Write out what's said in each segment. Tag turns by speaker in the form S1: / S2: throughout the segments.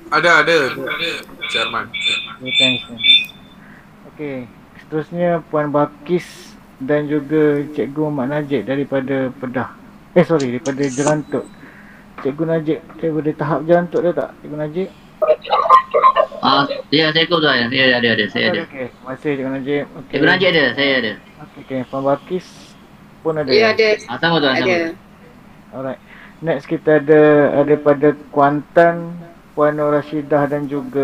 S1: Ada, Chairman.
S2: Okay, thanks. Okey, seterusnya Puan Balkis dan juga Cikgu Mak Najib daripada Pedah. Daripada Jerantuk. Cikgu Najib, saya boleh tahap Jerantuk dah tak, Cikgu Najib?
S3: Ya, saya ikut tuan. Ya, ada, saya ada.
S2: Okey, terima kasih Cikgu Najib. Okey.
S3: Cikgu Najib ada, saya ada.
S2: Okey, Puan Balkis pun ada.
S4: Ya, ada.
S3: Sama tuan, sama.
S4: Ada.
S2: Alright. Next kita ada daripada Kuantan, Puan Nur Rashidah dan juga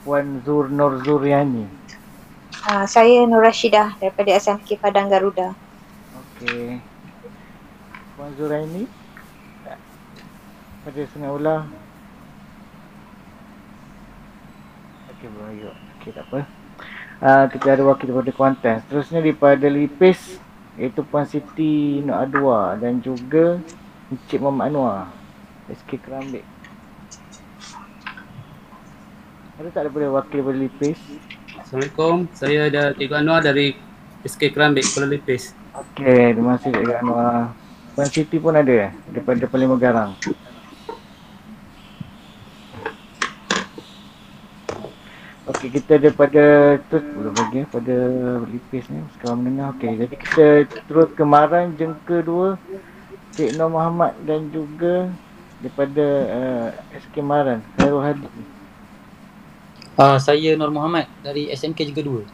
S2: Puan Nur Zuriani.
S5: Saya Nur Rashidah daripada SMK Padang Garuda.
S2: Okey. Puan Zuraini? Pada Sungai Ular. Okey, belum lagi. Okey, tak apa. Kita ada wakil daripada Kuantan. Seterusnya daripada Lipis, iaitu Puan Siti Nur Adwa dan juga Encik Muhammad Anwar, SK Kerambik. Ada tak daripada wakil daripada Lipis?
S6: Assalamualaikum, saya ada Cikgu Anwar dari SK Kerambik, Kuala Lipis.
S2: Okey, terima kasih Cikgu Anwar. Puan Siti pun ada daripada Parlimen Garang. Okey, kita daripada tu belum lagi pada Lipis ni sekarang menengah. Okey, jadi kita terus ke Maran jengka 2, Cik Nur Muhammad dan juga daripada SK Maran, Khairul Hadi.
S7: Saya Nur Muhammad dari SMK juga 2.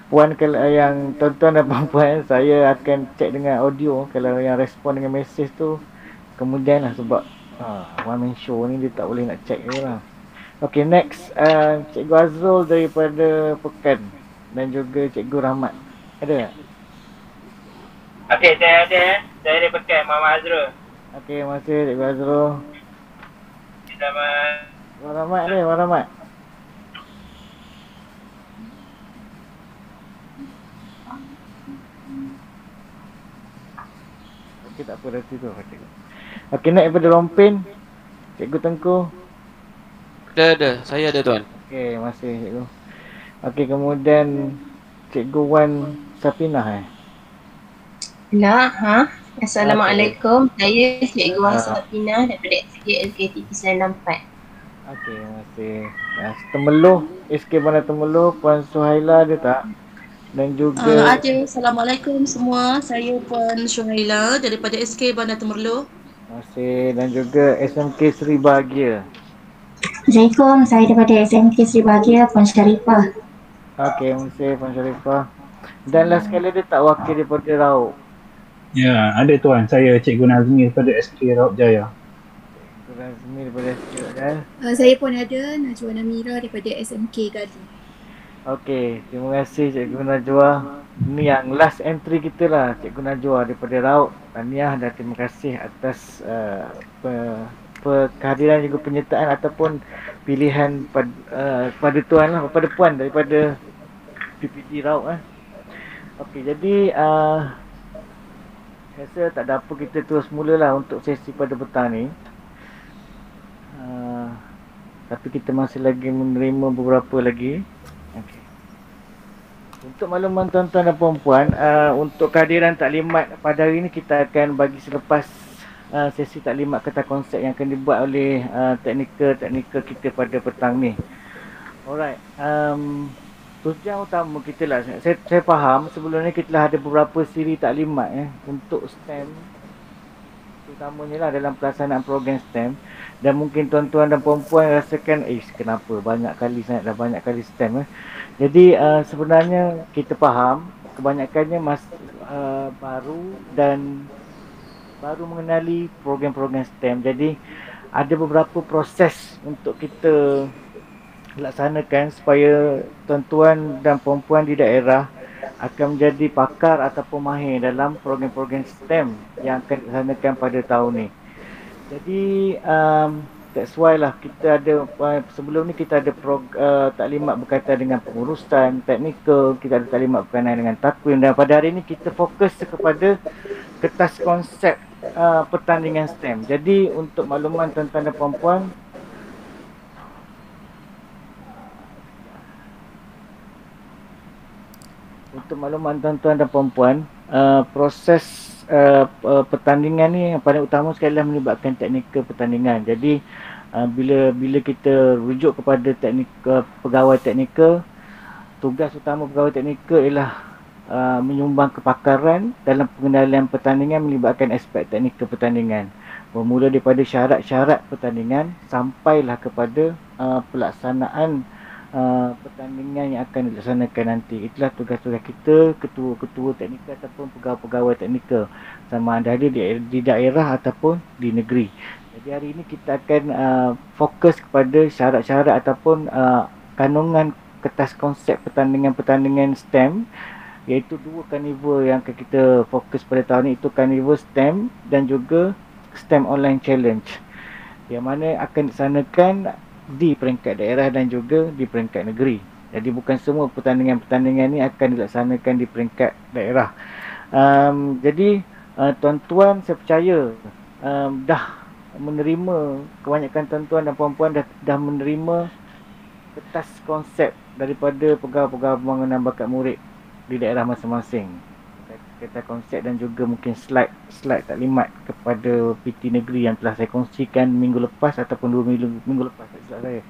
S2: Puan, kalau yang tuan-tuan dan puan-puan, saya akan cek dengan audio. Kalau yang respon dengan mesej tu kemudian lah, sebab one man show ni dia tak boleh nak check je lah. Okay, next Cikgu Azrul daripada Pekan dan juga Cikgu Rahmat. Ada tak?
S8: Okay, saya ada. Saya dari Pekan, Muhammad Azrul.
S2: Okay, terima kasih Cikgu Azrul.
S8: Selamat.
S2: Wan Rahmat ni, Wan Rahmat. Okay, tak apa, dah tu. Okay, naik daripada Rompin, Cikgu Tengku.
S9: Ada, saya ada tuan.
S2: Okay, terima kasih Cikgu. Okay, kemudian Cikgu Wan Sapinah
S10: Assalamualaikum. Saya Cikgu Wan Sapinah daripada SK LKTP 964.
S2: Okay, terima kasih. Temeloh, SK Bandar Temeloh, Puan Suhaila ada tak? Dan juga
S10: Ada. Assalamualaikum semua. Saya Puan Syuhaila daripada SK Bandar Temerloh.
S2: Terima kasih. Dan juga SMK Seri Bahagia.
S11: Assalamualaikum, saya daripada SMK Seri Bahagia, Puan Syarifah.
S2: Okey, terima kasih Puan Syarifah. Dan last sekali ada tak wakil daripada Raub?
S12: Ya, ada tuan. Saya Cikgu Nazmi daripada SK Raub Jaya.
S2: Cikgu Nazmi daripada SK Raub Jaya.
S13: Saya pun ada, Najwa Namira daripada SMK Gali.
S2: Okey, terima kasih Cikgu Najwa. Ini yang last entry kita lah, Cikgu Najwa daripada Raub. Tahniah dan terima kasih atas kehadiran juga penyertaan ataupun pilihan pada tuan lah, pada puan daripada PPG Raub . Okey, jadi rasa tak ada apa, kita terus mulalah untuk sesi pada petang ni. Tapi kita masih lagi menerima beberapa lagi. Okay. Untuk makluman tuan-tuan dan puan-puan, untuk kehadiran taklimat pada hari ini kita akan bagi selepas sesi taklimat kata konsep yang akan dibuat oleh teknikal kita pada petang ni. Alright, tujuan utama kita lah, saya faham sebelum ni kita lah ada beberapa siri taklimat untuk STEM, terutamanya lah dalam pelaksanaan program STEM. Dan mungkin tuan-tuan dan puan-puan rasakan kenapa banyak kali STEM . Jadi sebenarnya kita faham kebanyakannya baru mengenali program-program STEM. Jadi ada beberapa proses untuk kita laksanakan supaya tuan-tuan dan puan-puan di daerah akan menjadi pakar ataupun mahir dalam program-program STEM yang akan dilaksanakan pada tahun ni. Jadi that's why lah kita ada sebelum ni kita ada taklimat berkaitan dengan pengurusan teknikal, kita ada taklimat berkaitan dengan takwim, dan pada hari ini kita fokus kepada kertas konsep pertandingan STEM. Jadi untuk makluman tuan-tuan dan puan-puan, untuk makluman tuan-tuan dan puan-puan, proses pertandingan ni yang paling utama sekali adalah melibatkan teknikal pertandingan. Jadi bila kita rujuk kepada pegawai teknikal, tugas utama pegawai teknikal ialah menyumbang kepakaran dalam pengendalian pertandingan melibatkan aspek teknikal pertandingan. Bermula daripada syarat-syarat pertandingan sampailah kepada pelaksanaan pertandingan yang akan dilaksanakan nanti. Itulah tugas-tugas kita, ketua-ketua teknikal ataupun pegawai-pegawai teknikal, sama ada di daerah ataupun di negeri. Jadi hari ini kita akan fokus kepada syarat-syarat ataupun kandungan kertas konsep pertandingan-pertandingan STEM, iaitu 2 carnival yang akan kita fokus pada tahun ini, itu carnival STEM dan juga STEM Online Challenge, yang mana akan disanakan di peringkat daerah dan juga di peringkat negeri. Jadi bukan semua pertandingan-pertandingan ni akan dilaksanakan di peringkat daerah. Jadi tuan-tuan, saya percaya dah menerima, kebanyakan tuan-tuan dan puan-puan dah menerima kertas konsep daripada pegawai-pegawai pembangunan bakat murid di daerah masing-masing. Kertas konsep dan juga mungkin slide taklimat kepada PT negeri yang telah saya kongsikan minggu lepas ataupun 2 minggu lepas, tak silap saya.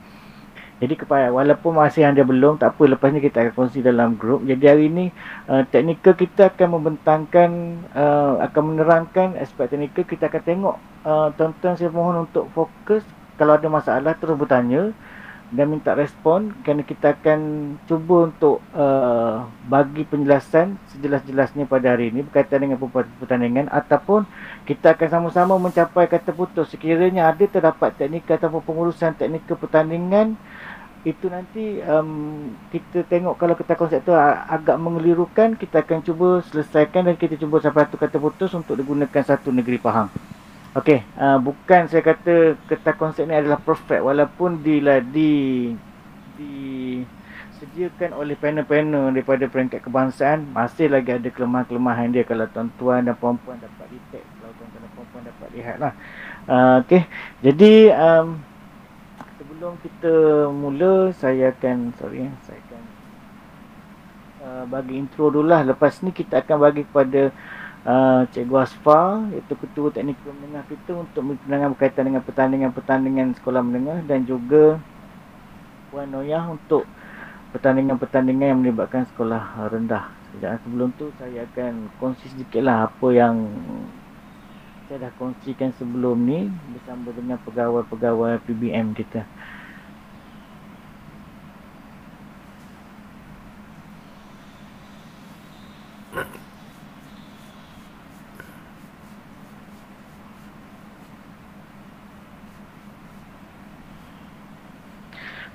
S2: Jadi walaupun masih anda belum, tak apa, lepas ni kita akan kongsi dalam grup. Jadi hari ini teknikal kita akan membentangkan, akan menerangkan aspek teknikal. Kita akan tengok, tuan-tuan saya mohon untuk fokus, kalau ada masalah terus bertanya dan minta respon, kerana kita akan cuba untuk bagi penjelasan sejelas-jelasnya pada hari ini berkaitan dengan pertandingan, ataupun kita akan sama-sama mencapai kata putus sekiranya ada terdapat teknikal ataupun pengurusan teknikal pertandingan. Itu nanti kita tengok, kalau kita konsep tu agak mengelirukan, kita akan cuba selesaikan dan kita cuba sampai satu kata putus untuk digunakan satu negeri Pahang. Okey, bukan saya kata kertas konsep ni adalah perfect, walaupun disediakan oleh panel-panel daripada peringkat kebangsaan, masih lagi ada kelemahan-kelemahan dia kalau tuan-tuan dan puan-puan dapat detect, kalau tuan-tuan dan puan-puan dapat lihatlah. Okey, jadi sebelum kita mula, saya akan bagi intro dulu lah. Lepas ni kita akan bagi kepada Cikgu Asfar, iaitu ketua teknikal menengah kita, untuk penerangan berkaitan dengan pertandingan-pertandingan sekolah menengah, dan juga Puan Noyah untuk pertandingan-pertandingan yang melibatkan sekolah rendah. Dan sebelum tu saya akan kongsi sedikitlah apa yang saya dah kongsikan sebelum ni bersama dengan pegawai-pegawai PBM kita.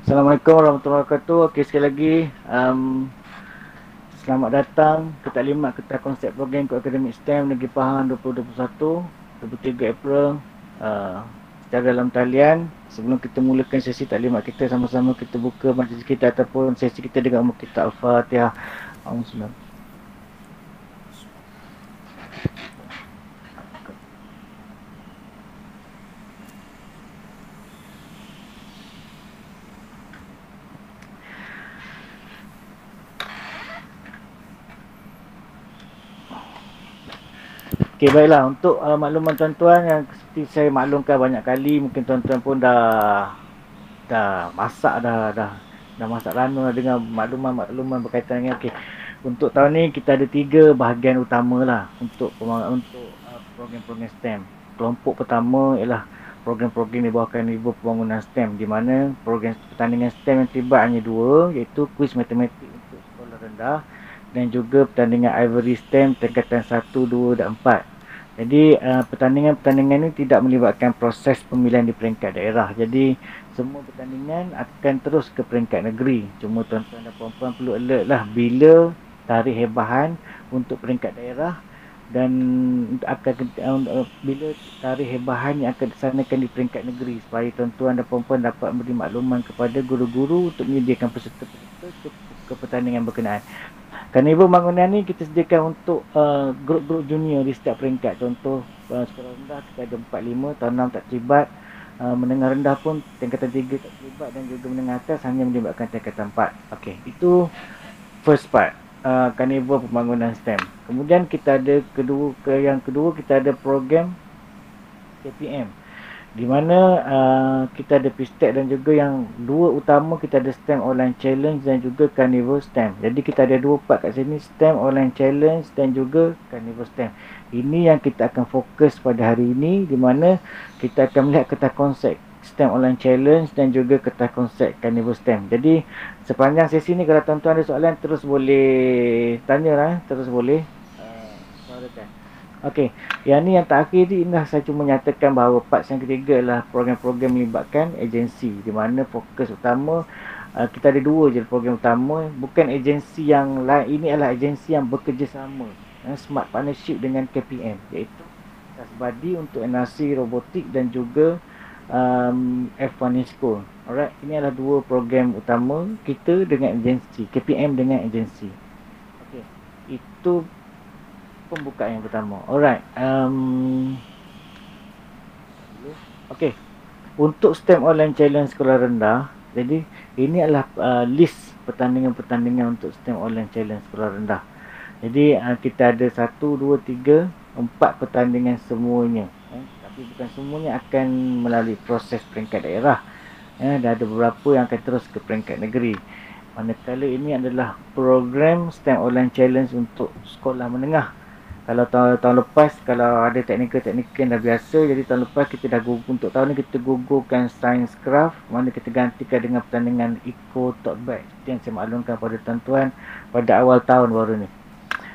S2: Assalamualaikum warahmatullahi wabarakatuh. Okey, sekali lagi selamat datang ke taklimat kertas konsep program Kod Akademik STEM Negeri Pahang 2021, 23 April. Secara dalam talian, sebelum kita mulakan sesi taklimat kita, sama-sama kita buka majlis kita ataupun sesi kita dengan umur kita Al-Fatihah. Alhamdulillah. Okey, baiklah, untuk makluman tuan-tuan yang seperti saya maklumkan banyak kali, mungkin tuan-tuan pun dah masak dah masak ranu dengan makluman berkaitan dengan untuk tahun ni kita ada 3 bahagian utama lah untuk program-program STEM. Kelompok pertama ialah program-program di bawah carnival pembangunan STEM, di mana program pertandingan STEM yang terlibat hanya 2, iaitu kuis matematik untuk sekolah rendah dan juga pertandingan Ivory STEM tingkatan 1, 2 dan 4. Jadi pertandingan-pertandingan ini tidak melibatkan proses pemilihan di peringkat daerah. Jadi semua pertandingan akan terus ke peringkat negeri. Cuma tuan-tuan dan puan-puan perlu alert lah bila tarikh hebahan untuk peringkat daerah, dan bila tarikh hebahan yang akan disanakan di peringkat negeri, supaya tuan-tuan dan puan-puan dapat memberi makluman kepada guru-guru untuk menyediakan peserta-peserta ke pertandingan berkenaan. Carnival bangunan ni kita sediakan untuk grup-grup junior di setiap peringkat. Contoh sekolah rendah kita ada 4-5, tahun 6 tak terlibat, menengah rendah pun tingkatan 3 tak terlibat, dan juga menengah atas hanya melibatkan tingkatan 4. Okey, itu first part. Carnivore Pembangunan STEM. Kemudian kita ada yang kedua kita ada program KPM, di mana kita ada PSTEC dan juga yang dua utama kita ada STEM Online Challenge dan juga Carnivore STEM. Jadi kita ada dua part kat sini, STEM Online Challenge dan juga Carnivore STEM. Ini yang kita akan fokus pada hari ini, di mana kita akan melihat ketah konsep STEM Online Challenge dan juga ketah konsep Carnivore STEM. Jadi sepanjang sesi ni kalau tuan-tuan ada soalan terus boleh tanya lah, terus boleh soalkan. Okey, yang ni yang terakhir ni saya cuma nyatakan bahawa part yang ketiga adalah program-program melibatkan agensi, di mana fokus utama kita ada dua je program utama, bukan agensi yang lain. Ini adalah agensi yang bekerjasama, Smart Partnership dengan KPM, iaitu Kasbadi untuk NRC robotik dan juga F1 School. Alright, ini adalah dua program utama kita dengan agensi, KPM dengan agensi. Okey, itu pembukaan yang pertama. Alright, okey, untuk STEM Online Challenge Sekolah Rendah, jadi ini adalah list pertandingan-pertandingan untuk STEM Online Challenge Sekolah Rendah. Jadi kita ada 1, 2, 3, 4 pertandingan semuanya. Tapi bukan semuanya akan melalui proses peringkat daerah. Dan ada beberapa yang akan terus ke peringkat negeri. Manakala ini adalah program STEM Online Challenge untuk sekolah menengah. Kalau tahun lepas, kalau ada teknikal-teknikal yang dah biasa, jadi tahun lepas kita dah gugur, untuk tahun ni kita gugurkan Science Craft, mana kita gantikan dengan pertandingan Eco Tote Bag. Itu yang saya maklumkan pada tuan-tuan pada awal tahun baru ni.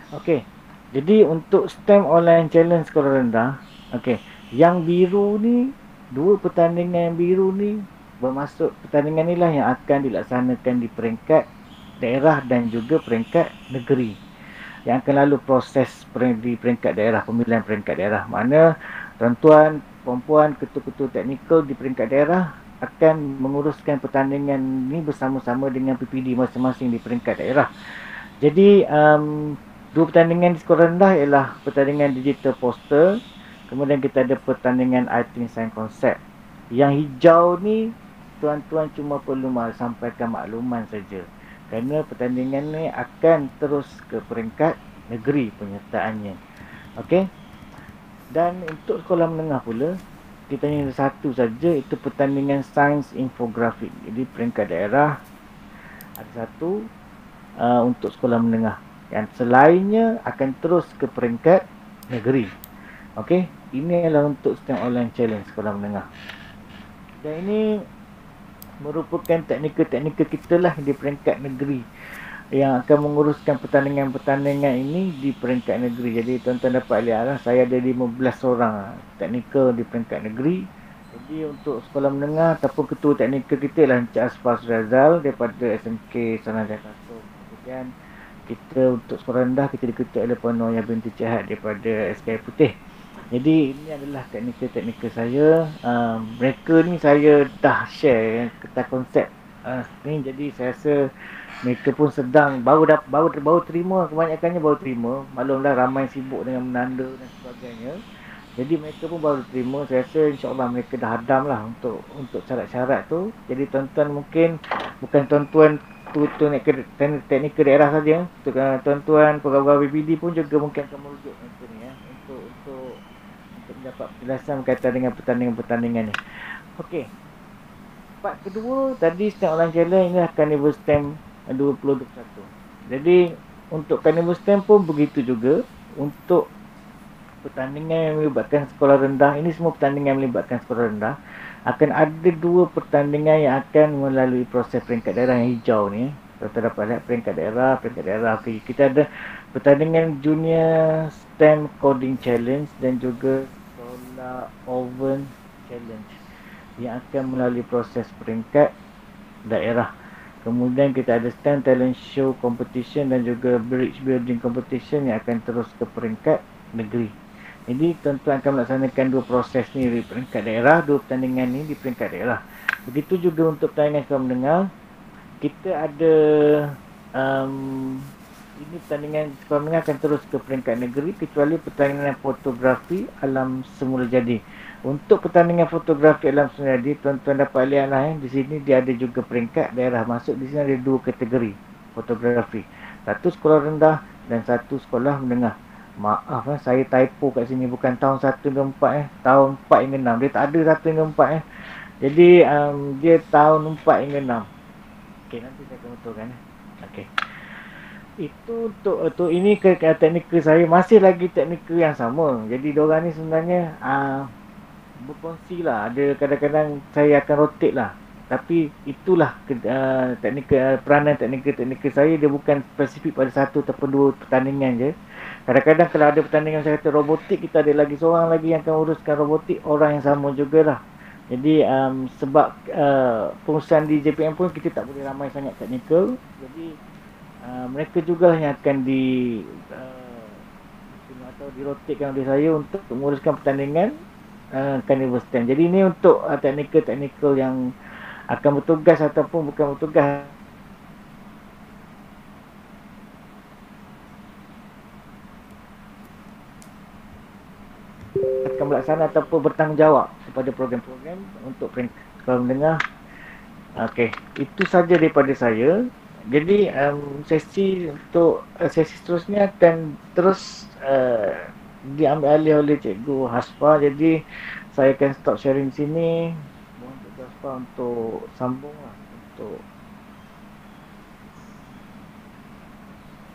S2: Okey, jadi untuk STEM Online Challenge Sekolah Rendah, okey, yang biru ni, dua pertandingan yang biru ni bermaksud pertandingan inilah yang akan dilaksanakan di peringkat daerah dan juga peringkat negeri, yang akan lalu proses di peringkat daerah, pemilihan peringkat daerah. Mana tuan-tuan, puan-puan, ketua-ketua teknikal di peringkat daerah akan menguruskan pertandingan ni bersama-sama dengan PPD masing-masing di peringkat daerah. Jadi dua pertandingan di sekolah rendah ialah pertandingan digital poster, kemudian kita ada pertandingan I Think Science Concept. Yang hijau ni tuan-tuan cuma perlu sampaikan makluman saja, kerana pertandingan ni akan terus ke peringkat negeri penyertaannya. Okey. Dan untuk sekolah menengah pula, kita hanya ada satu saja, itu pertandingan sains infografik. Jadi peringkat daerah ada satu untuk sekolah menengah. Yang selainnya akan terus ke peringkat negeri. Okey, ini adalah untuk STEM Online Challenge sekolah menengah. Dan ini merupakan teknikal-teknikal kita lah di peringkat negeri yang akan menguruskan pertandingan-pertandingan ini di peringkat negeri. Jadi tuan-tuan dapat lihat lah, saya ada 15 orang teknikal di peringkat negeri. Jadi untuk sekolah menengah ataupun ketua teknikal kita lah Encik Asfar Razal daripada SMK Sanah Jakarta. Kemudian kita untuk sekolah rendah kita diketuai oleh Puan Noya binti Cahad daripada SKI Putih. Jadi ini adalah teknikal-teknikal saya. Mereka ni saya dah share ketah konsep ni, jadi saya rasa mereka pun sedang baru terima, kebanyakannya baru terima. Maklumlah ramai sibuk dengan menanda dan sebagainya. Jadi mereka pun baru terima. Saya rasa insya-Allah mereka dah hadam lah untuk syarat-syarat tu. Jadi tuan-tuan mungkin bukan tuan-tuan teknikal daerah saja, tuan-tuan pegawai BPD pun juga mungkin akan merujuk mereka ni untuk mendapat penjelasan berkaitan dengan pertandingan-pertandingan ni. Okey. Part kedua tadi STEM Online Challenge, ini akan Carnivore STEM 2021. Jadi untuk Carnivore STEM pun begitu juga. Untuk pertandingan yang melibatkan sekolah rendah, ini semua pertandingan yang melibatkan sekolah rendah, akan ada dua pertandingan yang akan melalui proses peringkat daerah yang hijau ni. Kita dapat lihat peringkat daerah. Okey, kita ada pertandingan Junior STEM Coding Challenge dan juga Solar Oven Challenge yang akan melalui proses peringkat daerah. Kemudian kita ada STEM Talent Show Competition dan juga Bridge Building Competition yang akan terus ke peringkat negeri. Jadi tuan-tuan akan melaksanakan dua proses ni di peringkat daerah, dua pertandingan ni di peringkat daerah. Begitu juga untuk pertandingan sekolah menengah, kita ada ini pertandingan sekolah menengah akan terus ke peringkat negeri, kecuali pertandingan fotografi alam semula jadi. Untuk pertandingan fotografi alam semula jadi, tuan-tuan dapat lihat lah di sini dia ada juga peringkat daerah masuk. Di sini ada dua kategori fotografi. Satu sekolah rendah dan satu sekolah menengah. Maaf saya typo kat sini, bukan tahun 1 hingga 4 tahun 4 hingga 6. Dia tak ada 1 hingga 4 Jadi dia tahun 4 hingga 6. Okey, nanti saya akan betulkan Okey. Itu untuk ini ke teknikal saya masih lagi teknikal yang sama. Jadi diorang ni sebenarnya berkongsi lah. Ada kadang-kadang saya akan rotate lah. Tapi itulah teknikal, peranan teknikal saya. Dia bukan spesifik pada satu ataupun dua pertandingan je. Kadang-kadang kalau ada pertandingan saya kata robotik, kita ada lagi seorang lagi yang akan uruskan robotik, orang yang sama jugalah. Jadi sebab pengurusan di JPM pun kita tak boleh ramai sangat teknikal. Jadi mereka juga yang akan atau dirotatekan oleh saya untuk menguruskan pertandingan Carnival Stand. Jadi ini untuk teknikal yang akan bertugas ataupun bukan bertugas akan melaksana ataupun bertanggungjawab kepada program-program untuk sekolah menengah. Okey, itu saja daripada saya. Jadi sesi seterusnya akan terus diambil alih oleh Cikgu Hasfa. Jadi saya akan stop sharing sini. Mohon Cikgu Hasfa untuk sambung lah,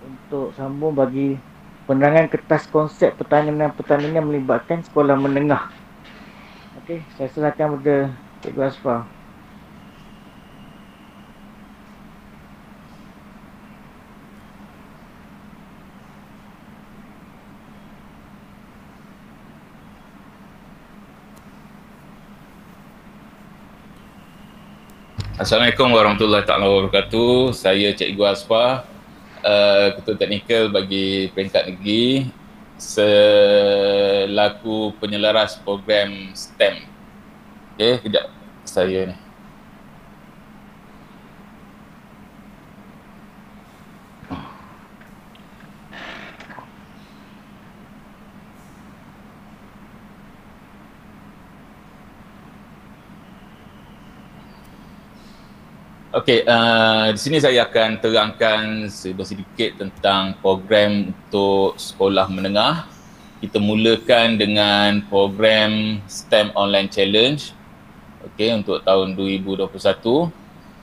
S2: untuk sambung bagi penerangan kertas konsep pertandingan melibatkan sekolah menengah. Okey, saya serahkan kepada Cikgu Hasfa.
S4: Assalamualaikum warahmatullahi taala wabarakatuh. Saya Cikgu Hasfa, Ketua Teknikal bagi peringkat negeri selaku penyelaras program STEM. Okey, kejap saya ni. Okey, di sini saya akan terangkan sedikit tentang program untuk sekolah menengah. Kita mulakan dengan program STEM Online Challenge. Okey, untuk tahun 2021.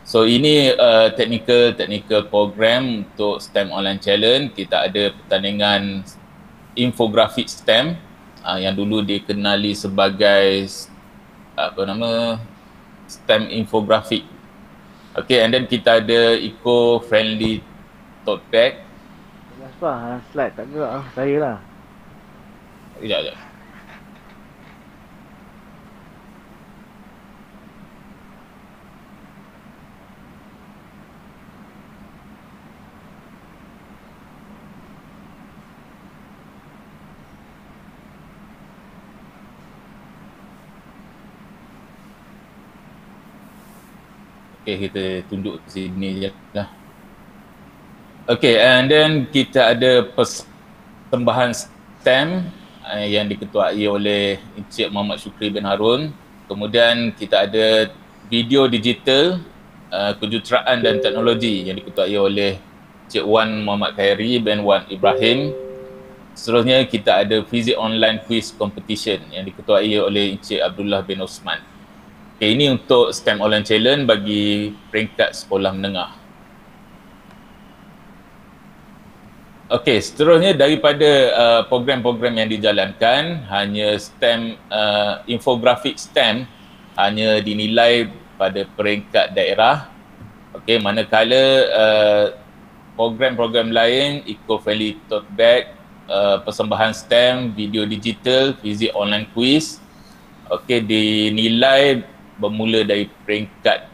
S4: So ini technical program untuk STEM Online Challenge. Kita ada pertandingan infografik STEM yang dulu dikenali sebagai STEM infografik. Okay, and then kita ada eco-friendly tote bag.
S2: Apa slide tak gerak saya lah.
S4: Sekejap. Okay, kita tunjuk sini je lah. Okay, and then kita ada persembahan STEM yang diketuai oleh Encik Muhammad Syukri bin Harun. Kemudian kita ada video digital, kejuruteraan dan teknologi yang diketuai oleh Encik Wan Muhammad Khairi bin Wan Ibrahim. Seterusnya kita ada fizik online quiz competition yang diketuai oleh Encik Abdullah bin Osman. Okay, ini untuk STEM Online Challenge bagi peringkat sekolah menengah. Okey, seterusnya daripada program-program yang dijalankan, hanya STEM, infografik STEM hanya dinilai pada peringkat daerah. Okey, manakala program-program lain, eco-friendly tote bag, persembahan STEM, video digital, fizik online quiz, okey, dinilai bermula dari peringkat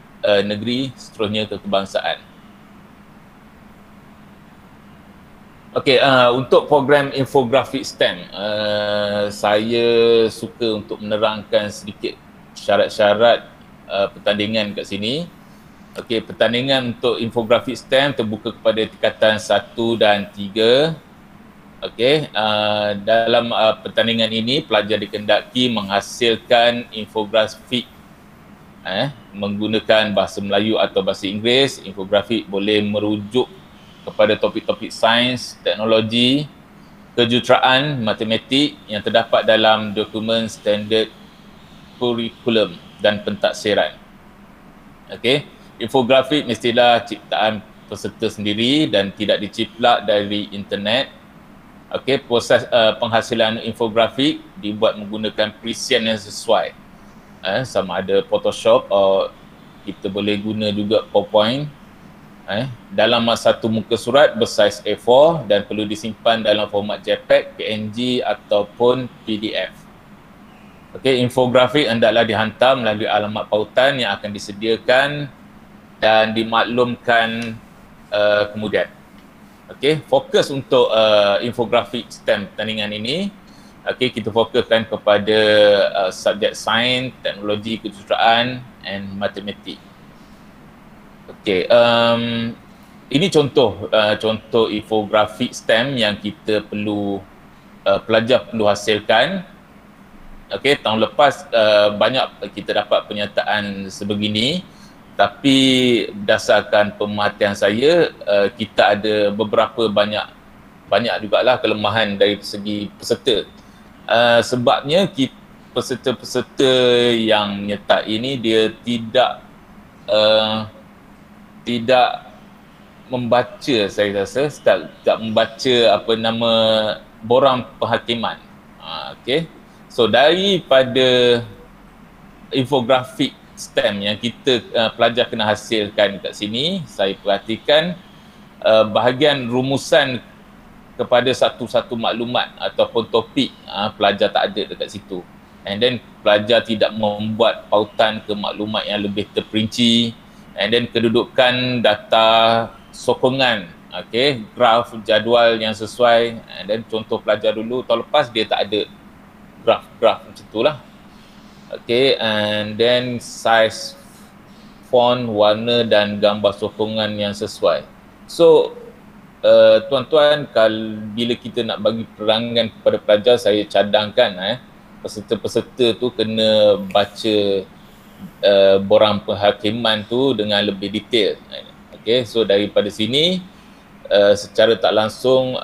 S4: negeri, seterusnya ke kebangsaan. Okey, untuk program infografik STEM, saya suka untuk menerangkan sedikit syarat-syarat pertandingan kat sini. Okey, pertandingan untuk infografik STEM terbuka kepada tingkatan 1 dan 3. Okey, dalam pertandingan ini pelajar dikendaki menghasilkan infografik menggunakan bahasa Melayu atau bahasa Inggeris. Infografik boleh merujuk kepada topik-topik sains, teknologi, kejuruteraan, matematik yang terdapat dalam dokumen standard kurikulum dan pentaksiran. Okey, infografik mestilah ciptaan peserta sendiri dan tidak diciplak dari internet. Okey, proses penghasilan infografik dibuat menggunakan present yang sesuai. Sama ada Photoshop atau kita boleh guna juga PowerPoint. Dalam satu muka surat bersaiz A4 dan perlu disimpan dalam format JPEG, PNG ataupun PDF. Okey, infografik hendaklah dihantar melalui alamat pautan yang akan disediakan dan dimaklumkan kemudian. Okey, fokus untuk infografik STEM pertandingan ini. Okey, kita fokuskan kepada subjek sains, teknologi, kejuruteraan and matematik. Okey, ini contoh infografik STEM yang kita perlu pelajar perlu hasilkan. Okey, tahun lepas banyak kita dapat pernyataan sebegini. Tapi berdasarkan pemerhatian saya, kita ada beberapa banyak jugalah kelemahan dari segi peserta. Sebabnya peserta-peserta yang menyertai ini dia tidak membaca, saya rasa tak membaca borang penghakiman. Okey. So daripada infografik STEM yang kita pelajar kena hasilkan kat sini, saya perhatikan bahagian rumusan kepada satu-satu maklumat ataupun topik pelajar tak ada dekat situ. And then pelajar tidak membuat pautan ke maklumat yang lebih terperinci. And then kedudukan data sokongan, okay, graf, jadual yang sesuai. And then contoh pelajar dulu, tahun lepas dia tak ada graf macam itulah. Okay, and then size, font, warna dan gambar sokongan yang sesuai. So, tuan-tuan, bila kita nak bagi perangan kepada pelajar, saya cadangkan peserta-peserta tu kena baca borang penghakiman tu dengan lebih detail. Okay, so daripada sini, secara tak langsung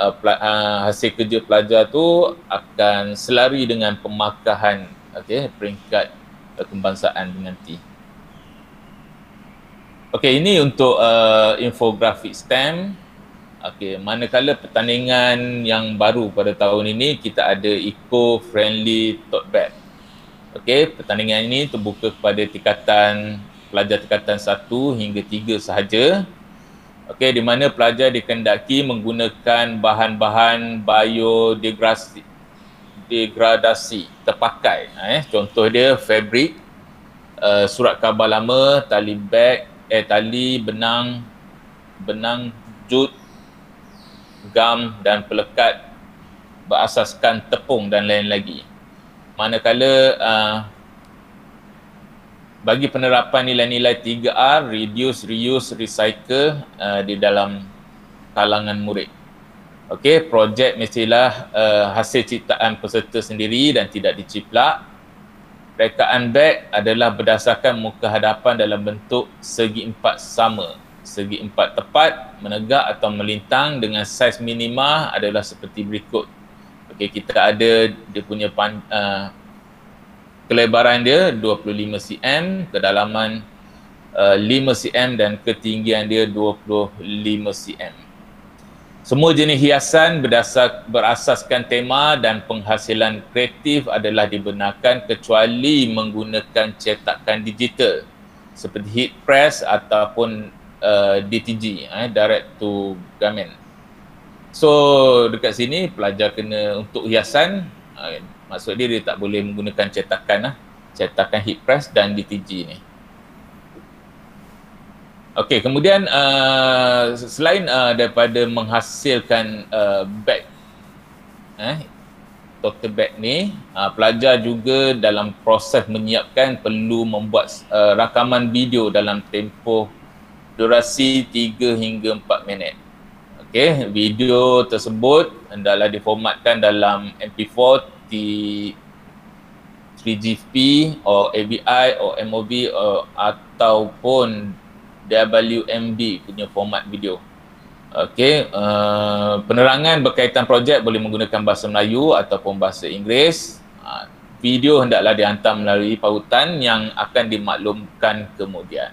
S4: hasil kerja pelajar tu akan selari dengan pemakahan peringkat kebangsaan nanti. Okey, ini untuk infografik STEM. Okey, manakala pertandingan yang baru pada tahun ini, kita ada eco-friendly tote bag. Okey, pertandingan ini terbuka kepada pelajar tingkatan 1 hingga 3 sahaja. Okey, di mana pelajar dikendaki menggunakan bahan-bahan biodegradasi terpakai. Contoh dia fabrik, surat khabar lama, tali beg, tali, benang, jut, gam dan pelekat berasaskan tepung dan lain lagi. Manakala bagi penerapan nilai-nilai 3R, reduce, reuse, recycle di dalam kalangan murid. Okey, projek mestilah hasil ciptaan peserta sendiri dan tidak diciplak. Rekaan beg adalah berdasarkan muka hadapan dalam bentuk segi empat sama. Segi empat tepat, menegak atau melintang dengan saiz minima adalah seperti berikut. Okey, kita ada dia punya kelebaran dia 25 cm, kedalaman 5 cm dan ketinggian dia 25 cm. Semua jenis hiasan berasaskan tema dan penghasilan kreatif adalah dibenarkan kecuali menggunakan cetakan digital seperti heat press ataupun DTG, direct to garment. So dekat sini pelajar kena untuk hiasan, maksud dia tak boleh menggunakan cetakan heat press dan DTG ni. Okey, kemudian selain daripada menghasilkan beg, tote bag ni, pelajar juga dalam proses menyiapkan perlu membuat rakaman video dalam tempoh durasi 3 hingga 4 minit. Okey, video tersebut hendaklah diformatkan dalam MP4, 3GP atau AVI atau MOV ataupun WMV punya format video. Okey, penerangan berkaitan projek boleh menggunakan bahasa Melayu ataupun bahasa Inggeris. Video hendaklah dihantar melalui pautan yang akan dimaklumkan kemudian.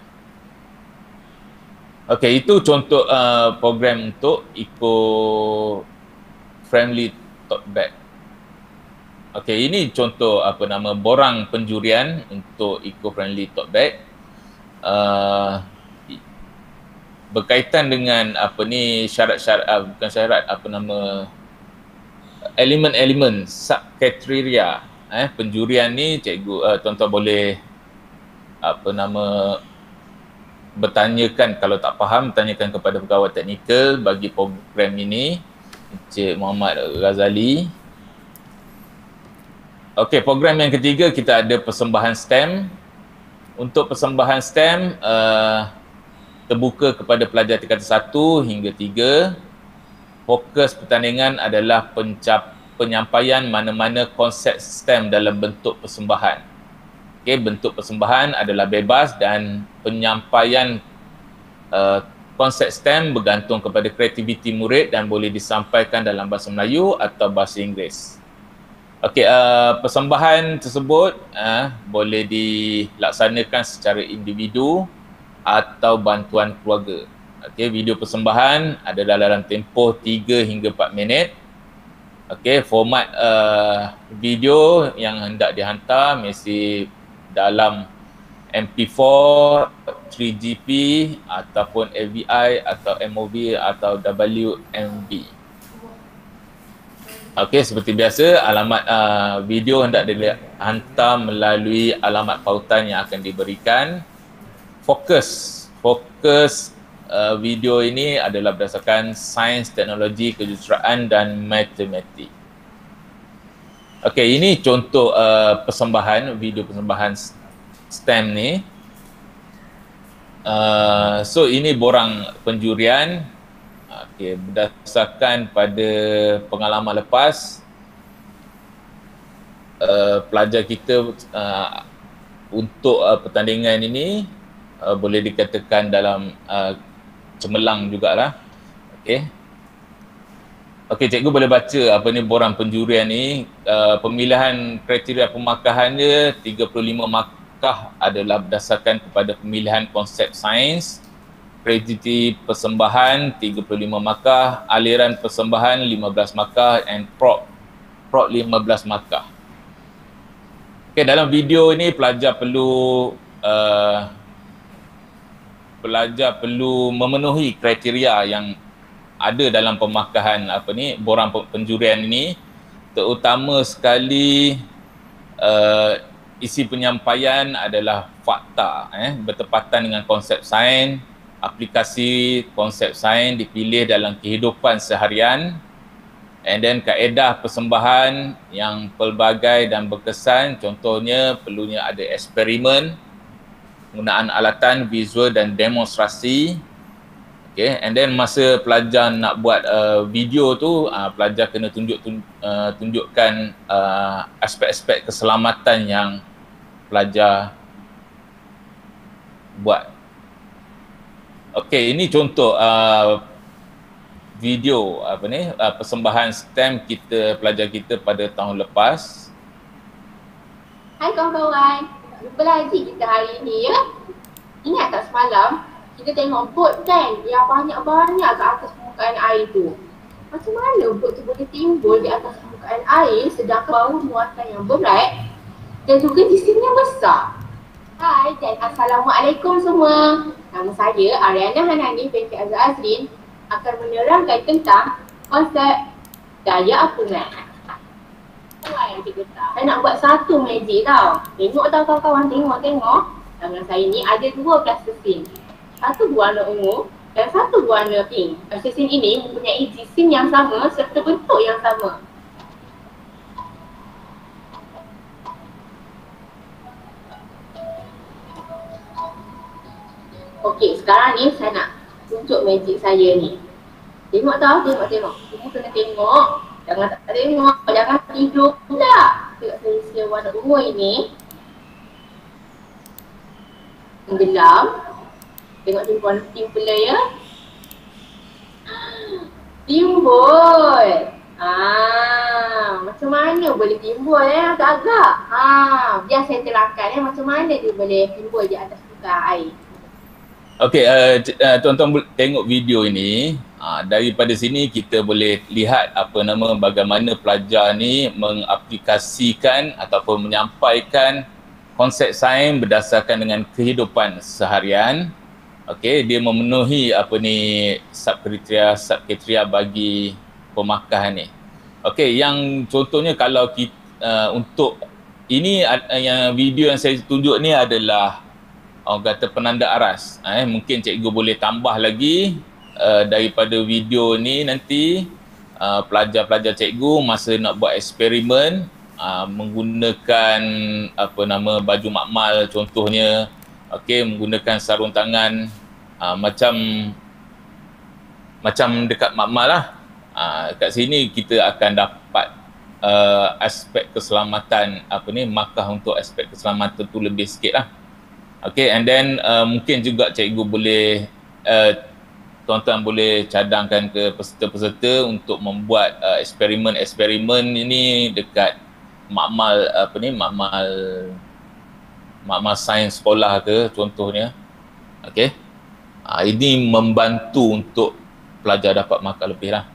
S4: Okey, itu contoh program untuk eco-friendly tote bag. Okey, ini contoh borang penjurian untuk eco-friendly tote bag. Berkaitan dengan syarat-syarat, bukan syarat, elemen-elemen subkriteria penjurian ni, cikgu tuan-tuan boleh bertanyakan, kalau tak faham tanyakan kepada pegawai teknikal bagi program ini, Encik Muhammad Ghazali. Okey, program yang ketiga kita ada persembahan STEM. Untuk persembahan STEM terbuka kepada pelajar tingkatan 1 hingga 3. Fokus pertandingan adalah penyampaian mana-mana konsep STEM dalam bentuk persembahan. Okey, bentuk persembahan adalah bebas dan penyampaian konsep STEM bergantung kepada kreativiti murid dan boleh disampaikan dalam bahasa Melayu atau bahasa Inggeris. Okey, persembahan tersebut boleh dilaksanakan secara individu atau bantuan keluarga. Okey, video persembahan adalah dalam tempoh 3 hingga 4 minit. Okey, format video yang hendak dihantar mesti dalam MP4, 3GP ataupun AVI atau MOV atau WMV. Okey, seperti biasa alamat video hendak dihantar melalui alamat pautan yang akan diberikan. Fokus video ini adalah berdasarkan sains, teknologi, kejuruteraan dan matematik. Okey, ini contoh persembahan, video persembahan STEM ni. So ini borang penjurian. Okey, berdasarkan pada pengalaman lepas, pelajar kita untuk pertandingan ini boleh dikatakan dalam cemerlang jugalah. Okey. Okey, cikgu boleh baca borang penjurian ni. Pemilihan kriteria pemakahannya 35 markah adalah berdasarkan kepada pemilihan konsep sains. Kreativiti persembahan 35 markah, aliran persembahan 15 markah and prop 15 markah. Okey, dalam video ni pelajar perlu memenuhi kriteria yang ada dalam pemakahan borang penjurian ini, terutama sekali isi penyampaian adalah fakta bertepatan dengan konsep sains. Aplikasi konsep sains dipilih dalam kehidupan seharian, and then kaedah persembahan yang pelbagai dan berkesan, contohnya perlunya ada eksperimen, penggunaan alatan, visual dan demonstrasi. Okay, and then masa pelajar nak buat video tu, pelajar kena tunjukkan aspek-aspek keselamatan yang pelajar buat. Okey, ini contoh video persembahan STEM pelajar kita pada tahun lepas.
S10: Hai kawan-kawan, jumpa lagi kita hari ni ya. Ingat tak semalam kita tengok bot kan yang banyak-banyak ke atas permukaan air tu. Macam mana bot tu boleh timbul di atas permukaan air sedangkan bawa muatan yang berat dan juga jisimnya besar? Hai dan Assalamualaikum semua. Nama saya Ariana Hanani binti Azhar Azrin akan menerangkan tentang konsep daya apungan. Saya nak buat satu magic tau. Tengok tau kawan-kawan, tengok. Tangan saya ni ada 2 plastik sin. Satu berwarna ungu dan satu berwarna pink. Plastik sin ini mempunyai jisim yang sama serta bentuk yang sama. Okey, sekarang ni saya nak tunjuk magic saya ni. Tengok tau, tengok. Semua kena tengok. Jangan tak tengok, jangan tidur pula. Tengok saya warna ungu ini. Tenggelam. Tengok warna pink pula ya. Timbul. Macam mana boleh timbul agak-agak. Biar saya terangkan macam mana dia boleh timbul di atas permukaan air.
S4: Okey, tuan-tuan tengok video ini. Daripada sini kita boleh lihat bagaimana pelajar ni mengaplikasikan ataupun menyampaikan konsep sains berdasarkan dengan kehidupan seharian. Okey, dia memenuhi subkriteria bagi pemakah ni. Okey, yang contohnya kalau kita untuk ini yang video yang saya tunjuk ni adalah orang kata penanda aras. Mungkin cikgu boleh tambah lagi daripada video ni nanti pelajar-pelajar cikgu masa nak buat eksperimen menggunakan baju makmal contohnya, okey, menggunakan sarung tangan macam dekat makmal lah. Kat sini kita akan dapat aspek keselamatan markah untuk aspek keselamatan tu lebih sikit lah. Okay, and then mungkin juga cikgu boleh tuan-tuan boleh cadangkan ke peserta-peserta untuk membuat eksperimen-eksperimen ini dekat makmal makmal sains sekolah ke contohnya. Okay, ini membantu untuk pelajar dapat markah lebih lah.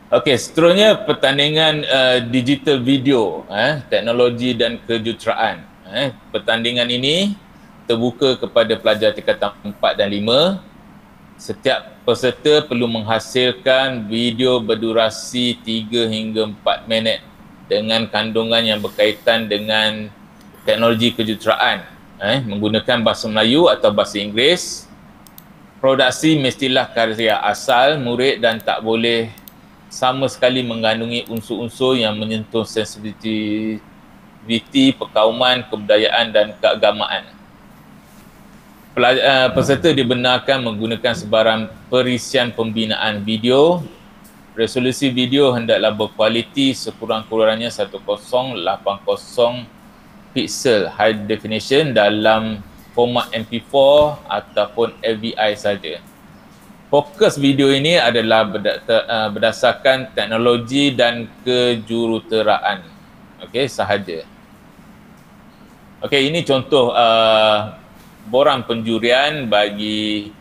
S4: Okay, seterusnya pertandingan digital video, teknologi dan kejuruteraan. Pertandingan ini terbuka kepada pelajar tingkatan 4 dan 5. Setiap peserta perlu menghasilkan video berdurasi 3 hingga 4 minit dengan kandungan yang berkaitan dengan teknologi kejuruteraan, menggunakan bahasa Melayu atau bahasa Inggeris. Produksi mestilah karya asal murid dan tak boleh sama sekali mengandungi unsur-unsur yang menyentuh sensitiviti perkauman, kebudayaan dan keagamaan. Peserta dibenarkan menggunakan sebarang perisian pembinaan video. Resolusi video hendaklah berkualiti sekurang-kurangnya 1080 pixel high definition dalam format MP4 ataupun AVI saja. Fokus video ini adalah berdasarkan teknologi dan kejuruteraan. Okey, sahaja. Okey, ini contoh borang penjurian bagi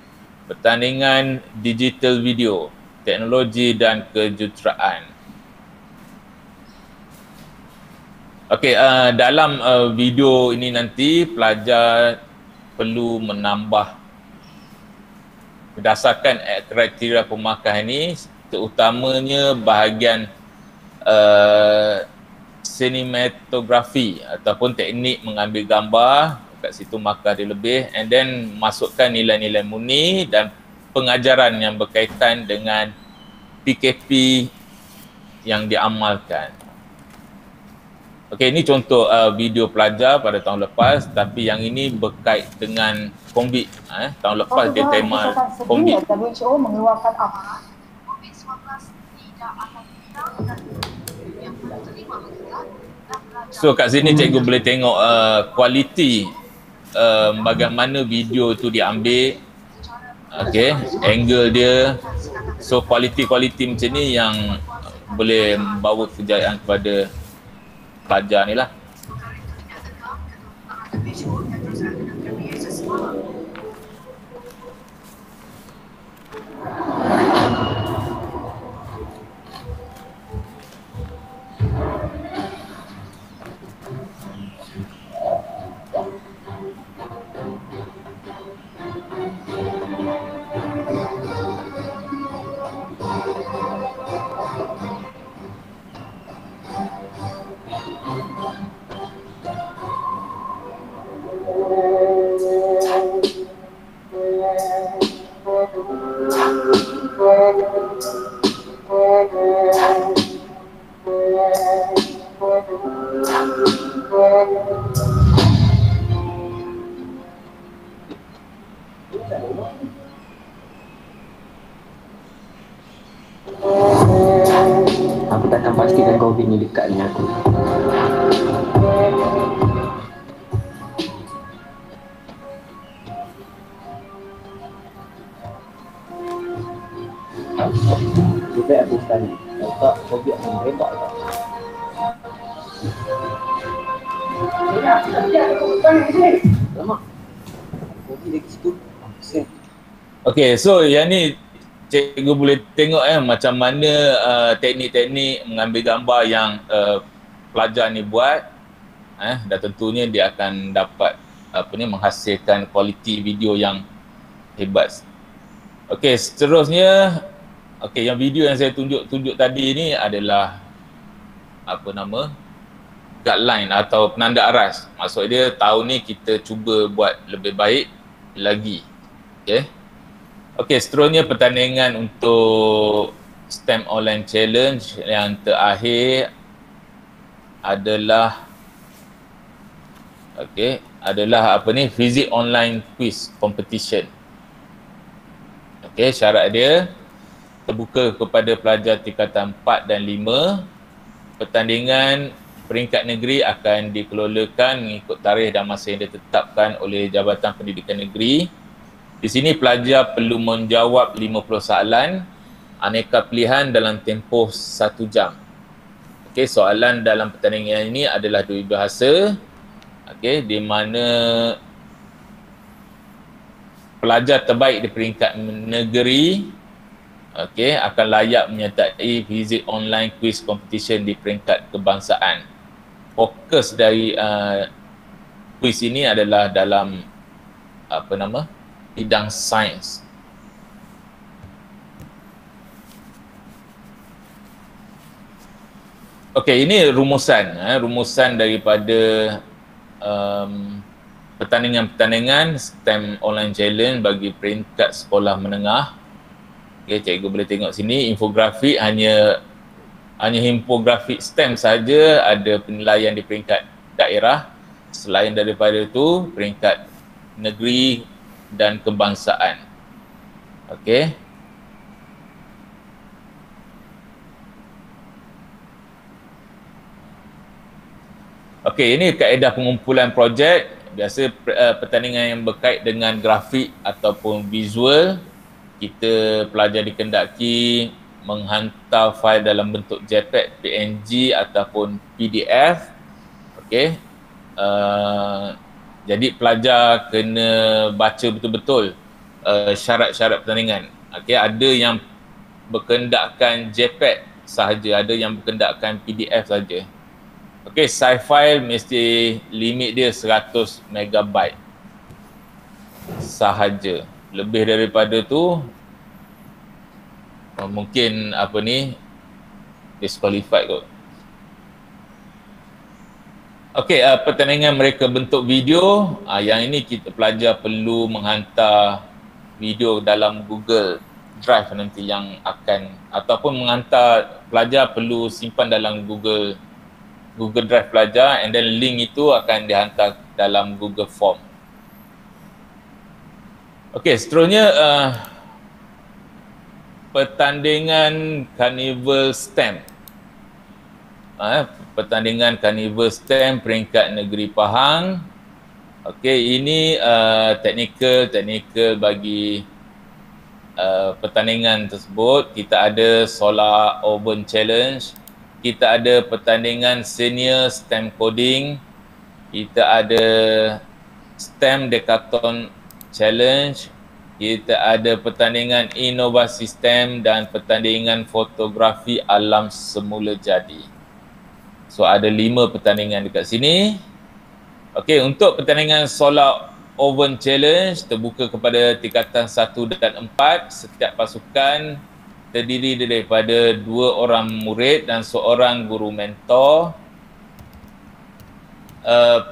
S4: pertandingan digital video, teknologi dan kejuruteraan. Okey, dalam video ini nanti pelajar perlu menambah berdasarkan kriteria pemakah ini, terutamanya bahagian sinematografi ataupun teknik mengambil gambar. Kat situ markah dia lebih, and then masukkan nilai-nilai murni dan pengajaran yang berkaitan dengan PKP yang diamalkan. Okey, ini contoh video pelajar pada tahun lepas, tapi yang ini berkait dengan COVID. Tahun lepas dia tema COVID.
S14: WHO mengeluarkan amaran
S4: So kat sini cikgu boleh tengok kualiti bagaimana video tu diambil. Okey, angle dia. So kualiti-kualiti macam ni yang boleh membawa kejayaan kepada pelajar ni lah.
S15: Aku takkan pastikan COVID ni dekat dengan aku. baik aku sekali. Kalau tak, COVID akan merembak tak? Lama. COVID lagi situ.
S4: Okay, so yang ni cikgu boleh tengok macam mana teknik-teknik mengambil gambar yang pelajar ni buat. Dan tentunya dia akan dapat menghasilkan kualiti video yang hebat. Okay, seterusnya, okay, yang video yang saya tunjuk tadi ni adalah guideline atau penanda aras. Maksud dia tahun ni kita cuba buat lebih baik lagi. Okay. Okay, seterusnya pertandingan untuk STEM Online Challenge yang terakhir adalah Fizik Online Quiz Competition. Okay, syarat dia terbuka kepada pelajar tingkatan 4 dan 5. Pertandingan peringkat negeri akan dikelolakan mengikut tarikh dan masa yang ditetapkan oleh Jabatan Pendidikan Negeri. Di sini pelajar perlu menjawab 50 soalan aneka pilihan dalam tempoh 1 jam. Okey, soalan dalam pertandingan ini adalah dua bahasa. Okey, di mana pelajar terbaik di peringkat negeri akan layak menyertai Fizik Online Quiz Competition di peringkat kebangsaan. Fokus dari quiz ini adalah dalam bidang sains. Okey, ini rumusan daripada pertandingan-pertandingan STEM Online Challenge bagi peringkat sekolah menengah. Okey, cikgu boleh tengok sini infografik hanya infografik STEM saja ada penilaian di peringkat daerah. Selain daripada itu, peringkat negeri dan kebangsaan. Okey. Okey, ini kaedah pengumpulan projek. Biasa pertandingan yang berkait dengan grafik ataupun visual, kita pelajar dikendaki menghantar fail dalam bentuk JPEG, PNG ataupun PDF. Okey. Jadi pelajar kena baca betul-betul syarat-syarat pertandingan. Okey, ada yang berkendakkan JPEG sahaja, ada yang berkendakkan PDF saja. Okey, size file mesti limit dia 100 MB sahaja. Lebih daripada tu mungkin disqualified kot. Okey, pertandingan mereka bentuk video. Yang ini kita pelajar perlu menghantar video dalam Google Drive nanti yang akan, ataupun menghantar pelajar perlu simpan dalam Google Drive pelajar, and then link itu akan dihantar dalam Google Form. Okey, seterusnya pertandingan Carnival STEM. Pertandingan Carnival STEM peringkat negeri Pahang. Okey, ini teknikal bagi pertandingan tersebut. Kita ada Solar Oven Challenge, kita ada pertandingan Senior STEM Coding, kita ada STEM Decathlon Challenge, kita ada pertandingan Inovasi STEM dan pertandingan Fotografi Alam Semula Jadi. So ada 5 pertandingan dekat sini. Okey, untuk pertandingan Solar Oven Challenge terbuka kepada tingkatan 1 dan 4. Setiap pasukan terdiri daripada 2 orang murid dan seorang guru mentor.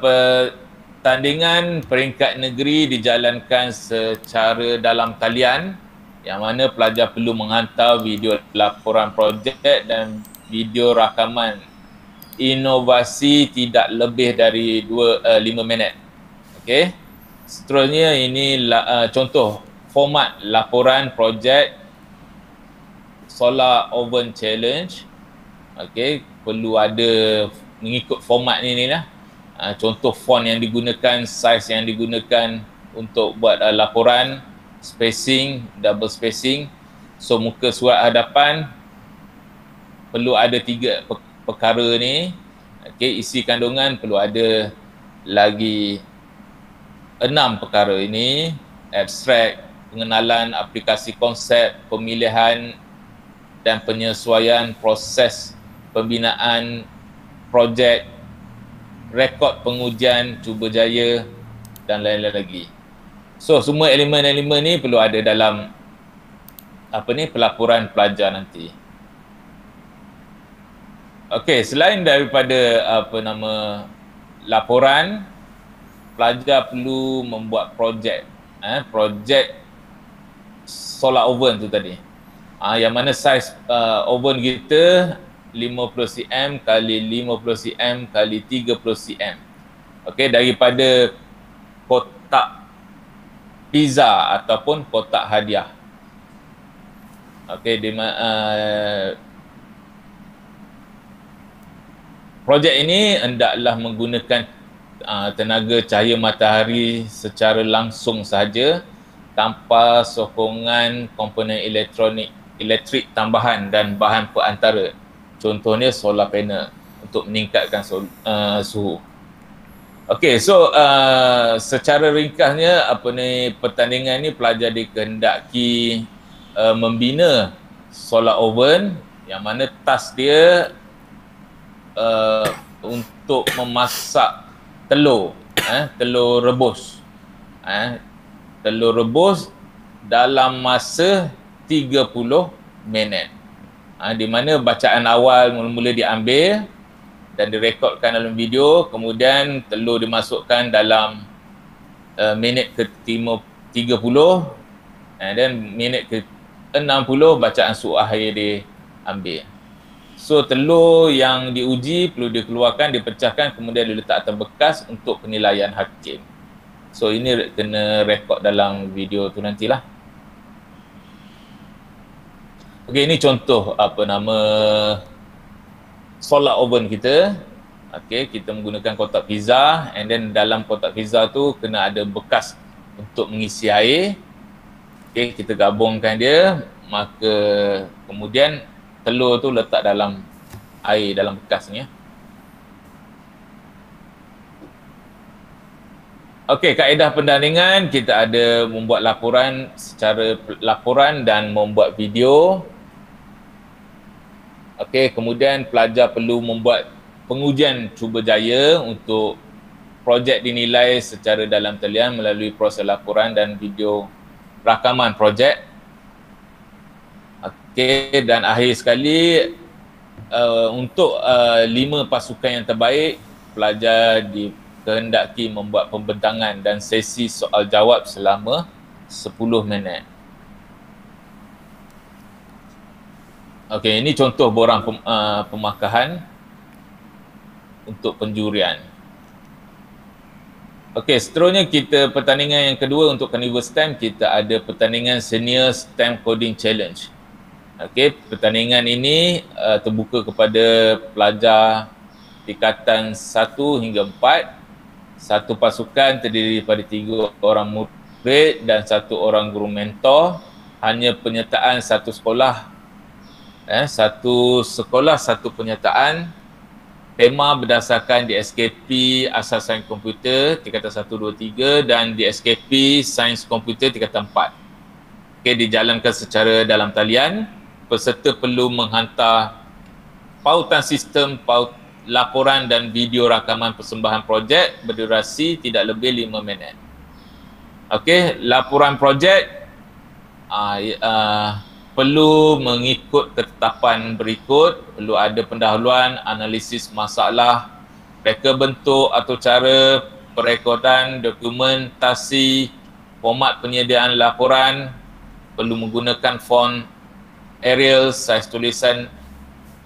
S4: Pertandingan peringkat negeri dijalankan secara dalam talian, yang mana pelajar perlu menghantar video laporan projek dan video rakaman inovasi tidak lebih dari 5 minit. Okey. Seterusnya ini contoh format laporan projek Solar Oven Challenge. Okey, perlu ada mengikut format ni lah. Contoh font yang digunakan, size yang digunakan untuk buat laporan, spacing, double spacing. So muka surat hadapan, perlu ada 3 perkara ni. Okey, isi kandungan perlu ada lagi 6 perkara ini. Abstrak, pengenalan aplikasi konsep, pemilihan dan penyesuaian proses pembinaan projek, rekod pengujian cuba jaya dan lain-lain lagi. So semua elemen-elemen ni perlu ada dalam pelaporan pelajar nanti. Okey, selain daripada laporan, pelajar perlu membuat projek. Projek solar oven tu tadi. Yang mana saiz oven kita 50 cm kali 50 cm kali 30 cm. Okey, daripada kotak pizza ataupun kotak hadiah. Okey, projek ini hendaklah menggunakan tenaga cahaya matahari secara langsung sahaja tanpa sokongan komponen elektrik tambahan dan bahan perantara. Contohnya solar panel untuk meningkatkan suhu. Okey, so secara ringkasnya pertandingan ni pelajar dikehendaki membina solar oven yang mana task dia untuk memasak telur rebus. Telur rebus dalam masa 30 minit. Di mana bacaan awal mula-mula diambil dan direkodkan dalam video, kemudian telur dimasukkan dalam minit ke 30 dan minit ke 60 bacaan suhu akhir diambil. So telur yang diuji perlu dikeluarkan, dipecahkan, kemudian diletak atas bekas untuk penilaian hakim. So ini kena rekod dalam video tu nantilah. Okey, ini contoh solar oven kita. Okey, kita menggunakan kotak pizza, and then dalam kotak pizza tu kena ada bekas untuk mengisi air. Okey, kita gabungkan dia, maka kemudian telur tu letak dalam air dalam bekas ni. Okey, kaedah pertandingan kita ada membuat laporan secara laporan dan membuat video. Okey, kemudian pelajar perlu membuat pengujian cuba jaya untuk projek dinilai secara dalam talian melalui proses laporan dan video rakaman projek. Okey, dan akhir sekali untuk 5 pasukan yang terbaik, pelajar dikehendaki membuat pembentangan dan sesi soal jawab selama 10 minit. Okey, ini contoh borang pemakahan untuk penjurian. Okey, seterusnya kita pertandingan yang kedua untuk Carnival STEM, kita ada pertandingan Senior STEM Coding Challenge. Okey, pertandingan ini terbuka kepada pelajar tingkatan 1 hingga 4. Satu pasukan terdiri daripada 3 orang murid dan 1 orang guru mentor. Hanya penyertaan satu sekolah. Satu sekolah, satu penyertaan. Tema berdasarkan DSKP Asas Sains Komputer tingkatan 1, 2, 3 dan DSKP Sains Komputer tingkatan 4. Okey, dijalankan secara dalam talian. Peserta perlu menghantar pautan sistem, laporan dan video rakaman persembahan projek berdurasi tidak lebih 5 minit. Okey, laporan projek perlu mengikut ketetapan berikut. Perlu ada pendahuluan, analisis masalah, reka bentuk atau cara, perekodan, dokumentasi, format penyediaan laporan, perlu menggunakan font Arial, saiz tulisan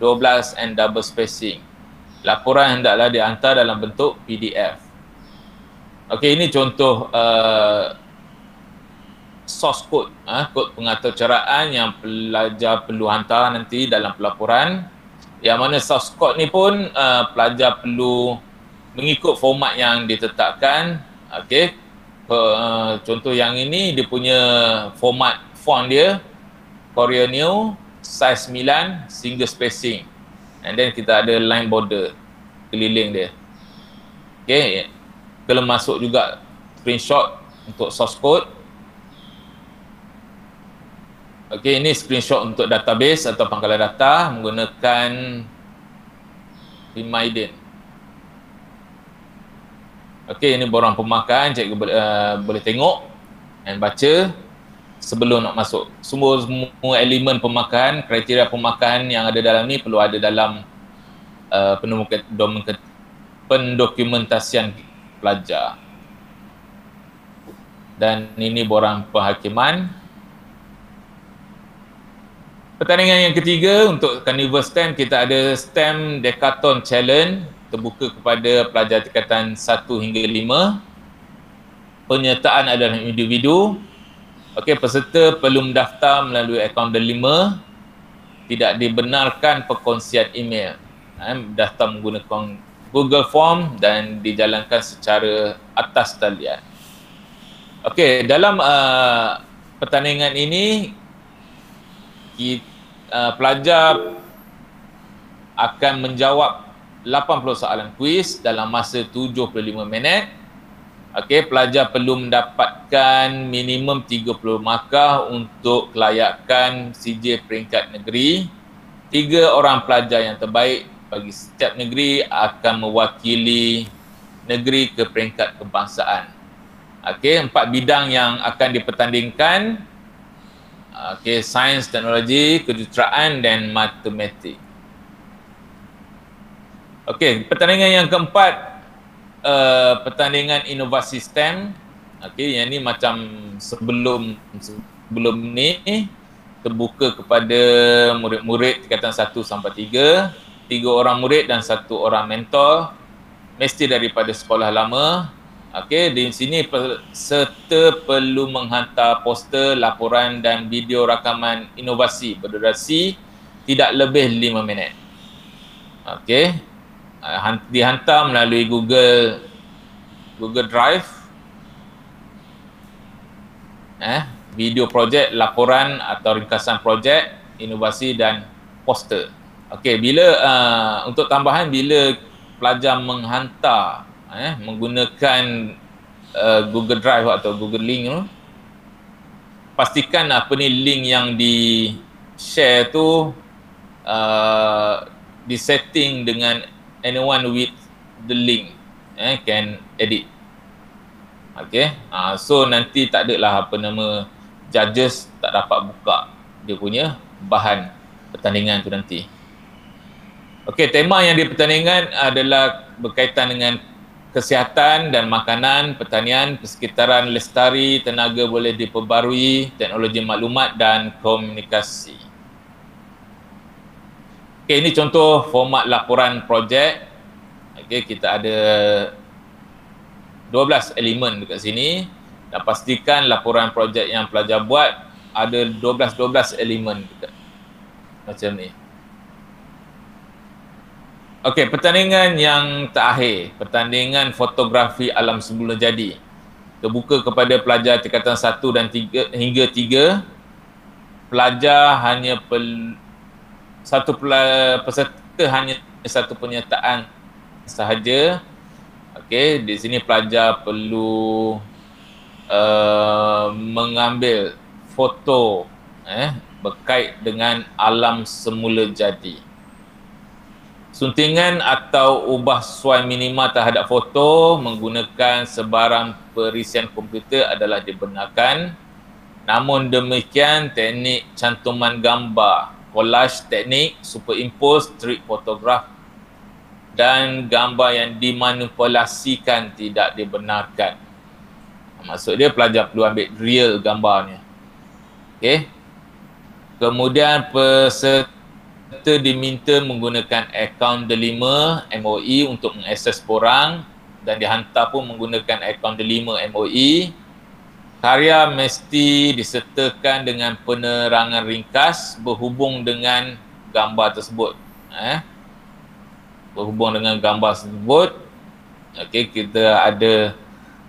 S4: 12 and double spacing. Laporan hendaklah dihantar dalam bentuk PDF. Okey, ini contoh source code, kod pengaturcaraan yang pelajar perlu hantar nanti dalam pelaporan. Yang mana source code ni pun pelajar perlu mengikut format yang ditetapkan. Okey, contoh yang ini dia punya format font dia Courier New, size 9, single spacing. And then kita ada line border keliling dia. Okay, kena masuk juga screenshot untuk source code. Okay, ini screenshot untuk database atau pangkalan data menggunakan Remiden. Okay, ini borang pemakan, cikgu boleh tengok dan baca sebelum nak masuk. Semua elemen pemakan, kriteria pemakan yang ada dalam ni perlu ada dalam pendokumentasian pelajar. Dan ini borang penghakiman. Pertandingan yang ketiga untuk Carnival STEM, kita ada STEM Decathlon Challenge terbuka kepada pelajar tingkatan 1 hingga 5. Penyertaan adalah individu. Okey, peserta perlu mendaftar melalui akaun delima. Tidak dibenarkan perkongsian email. Daftar menggunakan Google Form dan dijalankan secara atas talian. Okey, dalam pertandingan ini pelajar akan menjawab 80 soalan kuis dalam masa 75 minit. Okey, pelajar perlu mendapatkan minimum 30 markah untuk kelayakan CJ peringkat negeri. 3 orang pelajar yang terbaik bagi setiap negeri akan mewakili negeri ke peringkat kebangsaan. Okey, 4 bidang yang akan dipertandingkan. Okey, sains, teknologi, kejuruteraan dan matematik. Okey, pertandingan yang keempat, pertandingan inovasi STEM. Okey, yang ni macam sebelum ni terbuka kepada murid-murid tingkatan 1 sampai 3. 3 orang murid dan 1 orang mentor, mesti daripada sekolah lama. Okey, di sini peserta perlu menghantar poster, laporan dan video rakaman inovasi berdurasi tidak lebih 5 minit. Okey, dihantar melalui Google Drive. Video projek, laporan atau ringkasan projek, inovasi dan poster. Okey, bila untuk tambahan, bila pelajar menghantar menggunakan Google Drive atau Google Link tu, pastikan apa ni link yang di share tu disetting dengan anyone with the link can edit. Okay, so nanti tak ada lah apa nama judges tak dapat buka dia punya bahan pertandingan tu nanti. Okay, tema yang di pertandingan adalah berkaitan dengan kesihatan dan makanan, pertanian, persekitaran lestari, tenaga boleh diperbarui, teknologi maklumat dan komunikasi. Okay, ini contoh format laporan projek. Okay, kita ada 12 elemen dekat sini dan pastikan laporan projek yang pelajar buat ada 12 elemen dekat macam ni. Okey, pertandingan yang terakhir, pertandingan fotografi alam semula jadi. Terbuka kepada pelajar tingkatan 1 dan 3 hingga 3. Pelajar hanya peserta hanya satu penyertaan sahaja. Okey, di sini pelajar perlu mengambil foto berkait dengan alam semula jadi. Suntingan atau ubah suai minima terhadap foto menggunakan sebarang perisian komputer adalah dibenarkan. Namun demikian, teknik cantuman gambar, collage teknik, superimpose, street photograph dan gambar yang dimanipulasikan tidak dibenarkan. Maksud dia pelajar perlu ambil real gambarnya. Okey. Kemudian peserta diminta menggunakan akaun delima MOE untuk mengakses borang dan dihantar pun menggunakan akaun delima MOE. Karya mesti disertakan dengan penerangan ringkas berhubung dengan gambar tersebut. Berhubung dengan gambar tersebut. Okey, kita ada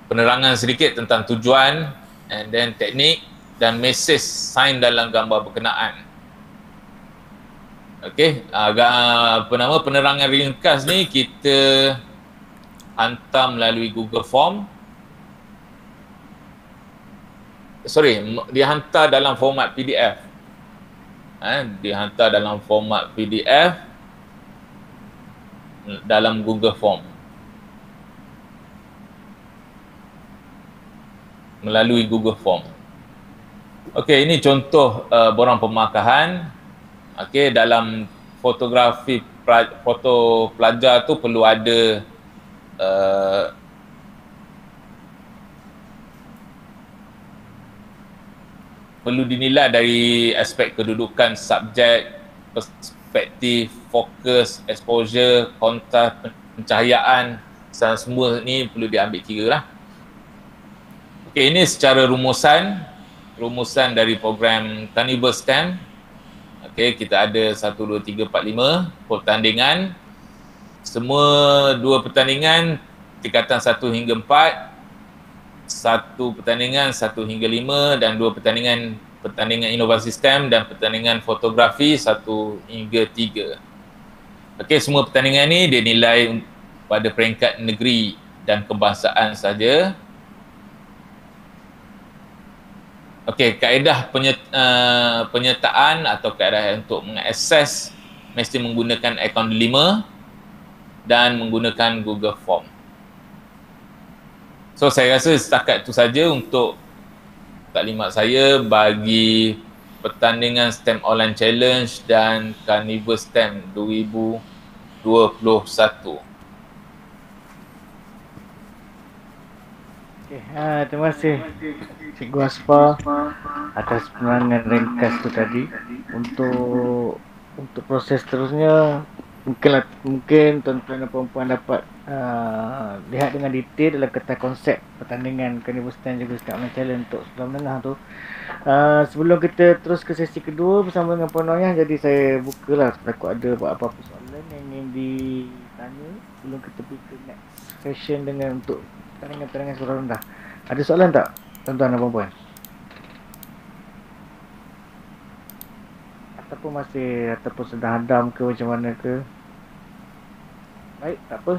S4: penerangan sedikit tentang tujuan and then teknik dan mesej sign dalam gambar berkenaan. Okey, penerangan ringkas ni kita hantar melalui Google Form. Dia hantar dalam format PDF. Dia hantar dalam format PDF dalam Google Form. Melalui Google Form. Okey, ini contoh borang pemakahan. Okey, dalam fotografi foto pelajar tu perlu ada perlu dinilai dari aspek kedudukan subjek, perspektif, fokus, exposure, kontras, pencahayaan, semua ni perlu diambil kira lah. Okey, ini secara rumusan dari program Carnival STEM. Okey, kita ada 1, 2, 3, 4, 5 pertandingan. Semua 2 pertandingan tingkatan 1 hingga 4, 1 pertandingan 1 hingga 5 dan 2 pertandingan inovasi STEM dan pertandingan fotografi 1 hingga 3. Okey, semua pertandingan ni dia nilai pada peringkat negeri dan kebangsaan saja. Okey, kaedah penyertaan atau kaedah untuk mengakses mesti menggunakan akaun 5 dan menggunakan Google Form. So saya rasa setakat itu saja untuk taklimat saya bagi pertandingan STEM Online Challenge dan Carnival STEM 2021.
S2: Okay, terima kasih Cikgu Aspa atas penerangan ringkas tu tadi. Untuk proses terusnya mungkin tuan-tuan dan puan-puan dapat lihat dengan detail dalam kertas konsep pertandingan Carnival STEM juga STEM Online Challenge untuk sekolah menengah tu. Sebelum kita terus ke sesi kedua bersama dengan Puan Noyah, jadi saya bukalah takut ada apa-apa soalan yang ingin ditanya sebelum kita pergi ke next session dengan untuk pertandingan sekolah rendah. Ada soalan tak tuan-tuan dan puan-puan? Ataupun sedang hadam ke macam mana ke? Baik, tak apa.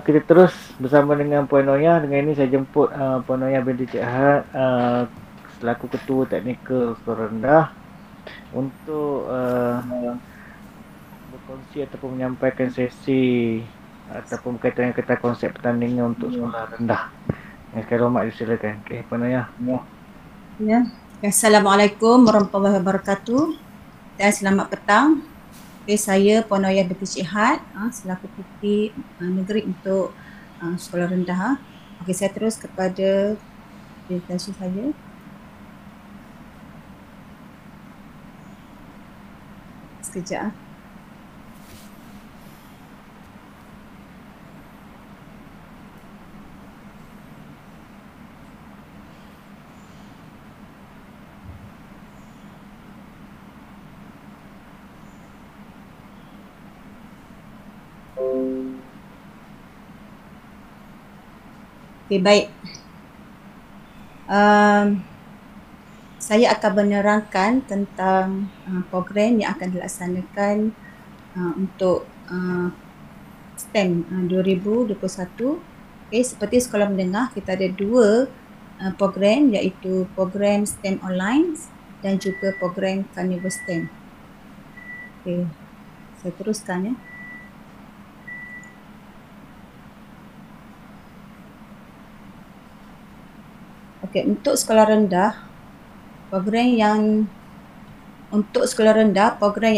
S2: Kita terus bersama dengan Puan Noyah. Dengan ini saya jemput Puan Noyah binti Cik Had selaku Ketua Teknikal Sekolah Rendah untuk berkongsi ataupun menyampaikan sesi ataupun berkaitan dengan kertas konsep pertandingan untuk sekolah rendah. Yang sekali hormat disilakan. Okey, Puan Noyah.
S16: Ya. Assalamualaikum warahmatullahi wabarakatuh dan selamat petang. Okay, saya Puan Noyah binti Cik Had selaku PT Negeri untuk sekolah rendah. Okey, saya terus kepada presentasi saya. Sekejap. Okay, baik. Saya akan menerangkan tentang program yang akan dilaksanakan untuk STEM 2021. Okay, seperti sekolah menengah, kita ada 2 program, iaitu program STEM Online dan juga program Carnival STEM. Okay, saya teruskan ya. Okay, untuk sekolah rendah, program yang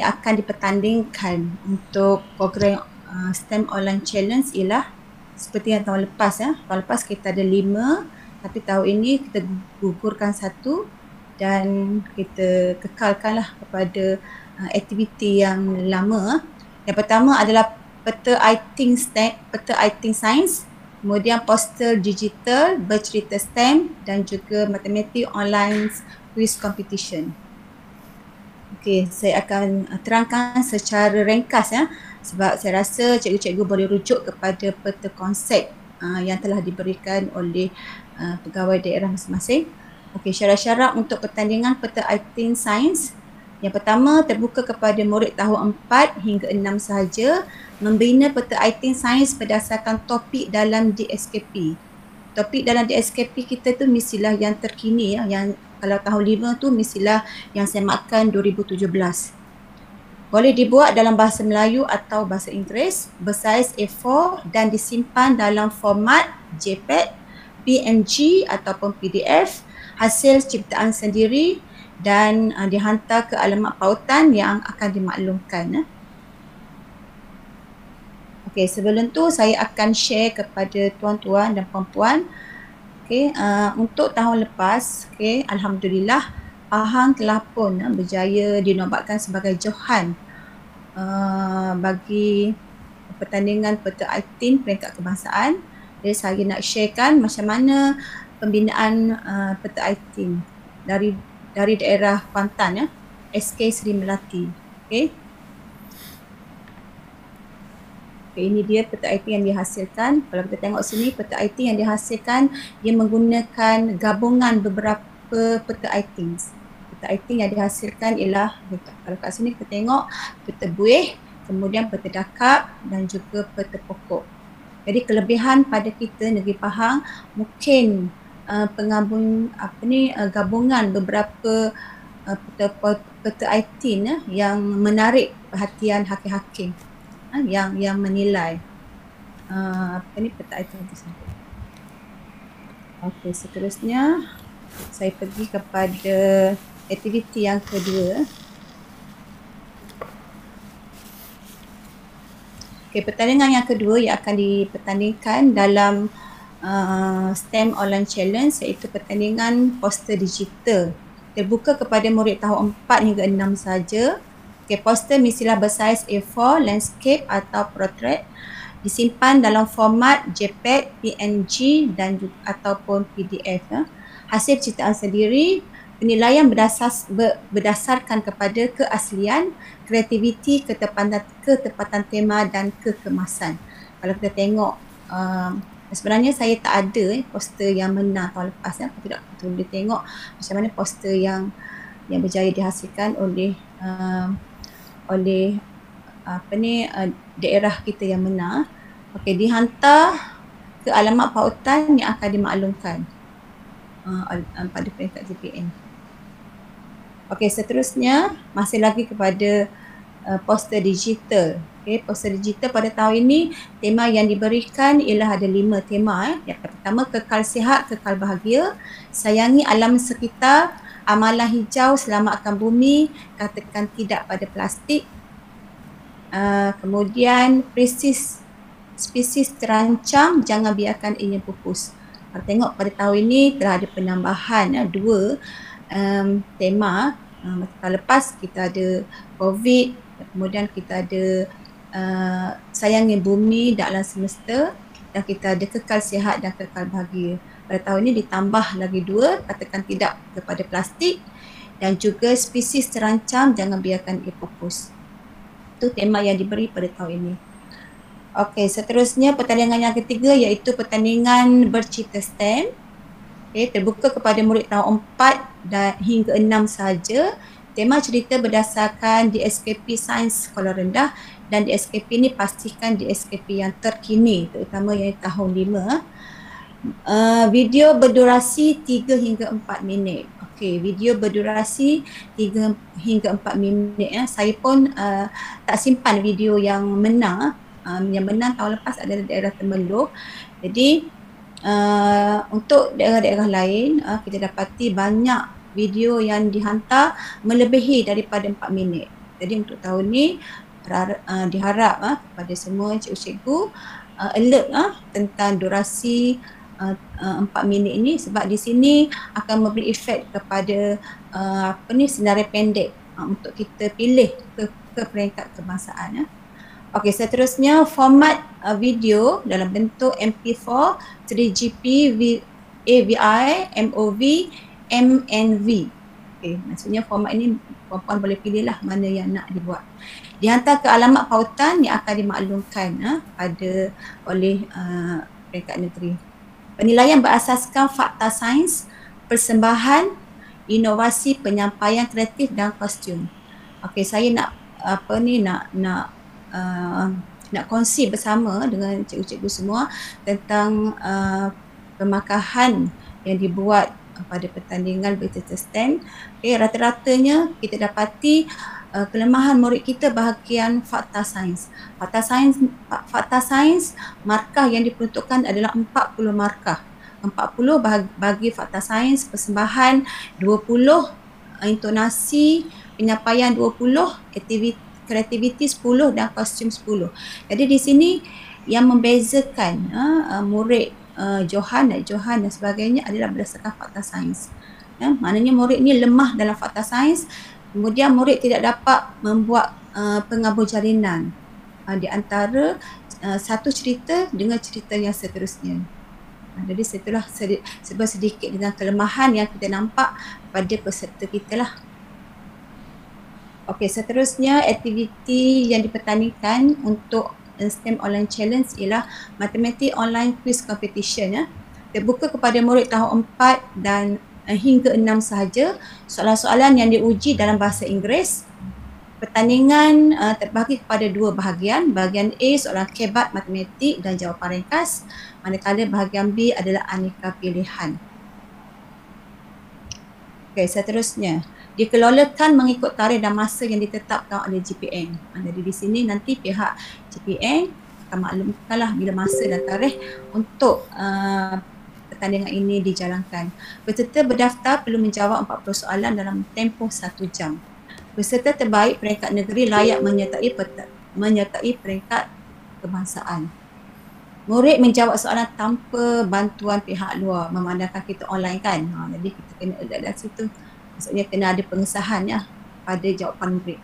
S16: akan dipertandingkan untuk program STEM Online Challenge ialah seperti yang tahun lepas ya. Tahun lepas kita ada 5, tapi tahun ini kita gugurkan 1 dan kita kekalkanlah kepada aktiviti yang lama. Yang pertama adalah peta I-Think Science. Kemudian poster digital, bercerita STEM dan juga matematik online quiz competition. Okey, saya akan terangkan secara ringkas ya, sebab saya rasa cikgu-cikgu boleh rujuk kepada peta konsep yang telah diberikan oleh pegawai daerah masing-masing. Okey, syarat-syarat untuk pertandingan peta I-Think Science Yang pertama, terbuka kepada murid tahun 4 hingga 6 sahaja, membina peta item sains berdasarkan topik dalam DSKP. Topik dalam DSKP kita tu mestilah yang terkini ya, yang kalau tahun 5 tu mestilah yang semakan 2017. Boleh dibuat dalam bahasa Melayu atau bahasa Inggeris, bersaiz A4 dan disimpan dalam format JPEG, PNG ataupun PDF, hasil ciptaan sendiri dan dihantar ke alamat pautan yang akan dimaklumkan. Okey, sebelum tu saya akan share kepada tuan-tuan dan puan-puan. Okey, untuk tahun lepas, okey, alhamdulillah Pahang telah pun berjaya dinobatkan sebagai johan bagi pertandingan peta item peringkat kebangsaan. Jadi saya nak sharekan macam mana pembinaan peta item dari daerah Kuantan ya, SK Seri Melati. Okey. Okay, ini dia peta item yang dihasilkan. Kalau kita tengok sini, peta item yang dihasilkan dia menggunakan gabungan beberapa peta items. Peta item yang dihasilkan ialah, kalau kat sini kita tengok peta buih, kemudian peta dakap dan juga peta pokok. Jadi kelebihan pada kita negeri Pahang mungkin penggabung gabungan beberapa peta item yang menarik perhatian hakim-hakim yang menilai peta item tersebut. Okey, seterusnya saya pergi kepada aktiviti yang kedua. Okey, pertandingan yang kedua yang akan dipertandingkan dalam STEM Online Challenge iaitu pertandingan poster digital. Terbuka kepada murid tahun 4 hingga 6 saja. Okay, poster mestilah bersaiz A4, landscape atau portrait, disimpan dalam format JPEG, PNG dan ataupun PDF. Hasil ciptaan sendiri, penilaian berdasarkan kepada keaslian, kreativiti, ketepatan tema dan kekemasan. Kalau kita tengok sebenarnya saya tak ada poster yang menang tahun lepas ya. Kita tidak boleh tengok macam mana poster yang berjaya dihasilkan oleh daerah kita yang menang. Okey, dihantar ke alamat pautan yang akan dimaklumkan pada peringkat JPN. Okey, seterusnya masih lagi kepada poster digital. Okay, poster digital pada tahun ini tema yang diberikan ialah ada 5 tema. Yang pertama, kekal sihat, kekal bahagia, sayangi alam sekitar, amalan hijau, selamatkan bumi, katakan tidak pada plastik. Kemudian spesies terancam, jangan biarkan ianya pupus. Kalau tengok pada tahun ini telah ada penambahan 2 tema. Tahun lepas kita ada COVID, kemudian kita ada sayangi bumi dan alam semesta, dan kita ada kekal sihat dan kekal bahagia. Pada tahun ini ditambah lagi 2, katakan tidak kepada plastik dan juga spesies terancam, jangan biarkan ia pupus. Itu tema yang diberi pada tahun ini. Okey, seterusnya pertandingan yang ketiga iaitu pertandingan bercerita STEM. Okay, terbuka kepada murid tahun 4 dan hingga 6 sahaja. Tema cerita berdasarkan DSKP Sains Sekolah Rendah dan DSKP ni pastikan DSKP yang terkini, terutama yang tahun 5. Video berdurasi 3 hingga 4 minit. Okey, video berdurasi 3 hingga 4 minit. Saya pun tak simpan video yang menang. Yang menang tahun lepas adalah daerah Temerloh. Jadi untuk daerah-daerah lain kita dapati banyak video yang dihantar melebihi daripada 4 minit. Jadi untuk tahun ni diharap kepada semua cikgu-cikgu alert tentang durasi 4 minit ini, sebab di sini akan memberi efek kepada senarai pendek untuk kita pilih ke peringkat kebangsaan. Okey, seterusnya format video dalam bentuk MP4, 3GP, AVI, MOV, MNV. Okey, maksudnya format ini puan-puan boleh pilihlah mana yang nak dibuat. Dihantar ke alamat pautan yang akan dimaklumkan oleh peringkat negeri. Penilaian berasaskan fakta sains, persembahan, inovasi, penyampaian kreatif dan kostum. Okey, saya nak nak kongsi bersama dengan cikgu-cikgu semua tentang pemakahan yang dibuat pada pertandingan bercerita STEM. Okay, rata-ratanya kita dapati kelemahan murid kita bahagian fakta sains. Fakta sains markah yang diperuntukkan adalah 40 markah. 40 bagi fakta sains, persembahan 20, intonasi, penyampaian 20, kreativiti 10 dan kostum 10. Jadi di sini yang membezakan murid Johan dan sebagainya adalah berdasarkan fakta sains. Maknanya murid ni lemah dalam fakta sains, kemudian murid tidak dapat membuat pengabur jalinan di antara satu cerita dengan cerita yang seterusnya. Jadi itulah sedikit dengan kelemahan yang kita nampak pada peserta kita lah. Okey, seterusnya aktiviti yang dipertandingkan untuk STEM Online Challenge ialah Matematik Online Quiz Competition. Terbuka kepada murid tahun 4 dan hingga 6 sahaja. Soalan-soalan yang diuji dalam bahasa Inggeris. Pertandingan terbahagi kepada dua bahagian. Bahagian A soalan kebat matematik dan jawapan ringkas, manakala bahagian B adalah aneka pilihan. Okey, seterusnya dikelolakan mengikut tarikh dan masa yang ditetapkan oleh GPN. Jadi di sini nanti pihak GPN akan maklumkanlah bila masa dan tarikh untuk pertandingan ini dijalankan. Peserta berdaftar perlu menjawab 40 soalan dalam tempoh 1 jam. Peserta terbaik peringkat negeri layak menyertai peringkat kebangsaan. Murid menjawab soalan tanpa bantuan pihak luar, memandangkan kita online kan. Jadi kita kena ada dari situ. Maksudnya kena ada pengesahan pada jawapan murid.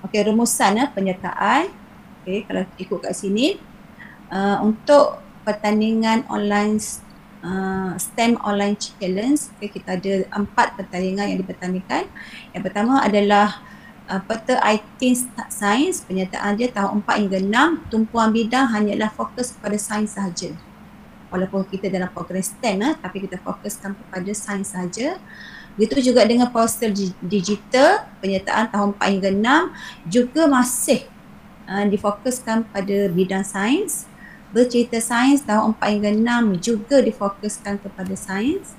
S16: Okey, rumusan penyertaan. Okey, kalau ikut kat sini untuk pertandingan online STEM Online Challenge, kita ada 4 pertandingan yang dipertandingkan. Yang pertama adalah peta IT Sains, penyertaan dia tahun 4 hingga 6. Tumpuan bidang hanyalah fokus kepada sains sahaja. Walaupun kita dalam program STEM tapi kita fokuskan kepada sains sahaja. Begitu juga dengan poster digital, penyertaan tahun 4 hingga 6 juga masih difokuskan pada bidang sains. Bercerita sains tahun 4 hingga 6 juga difokuskan kepada sains.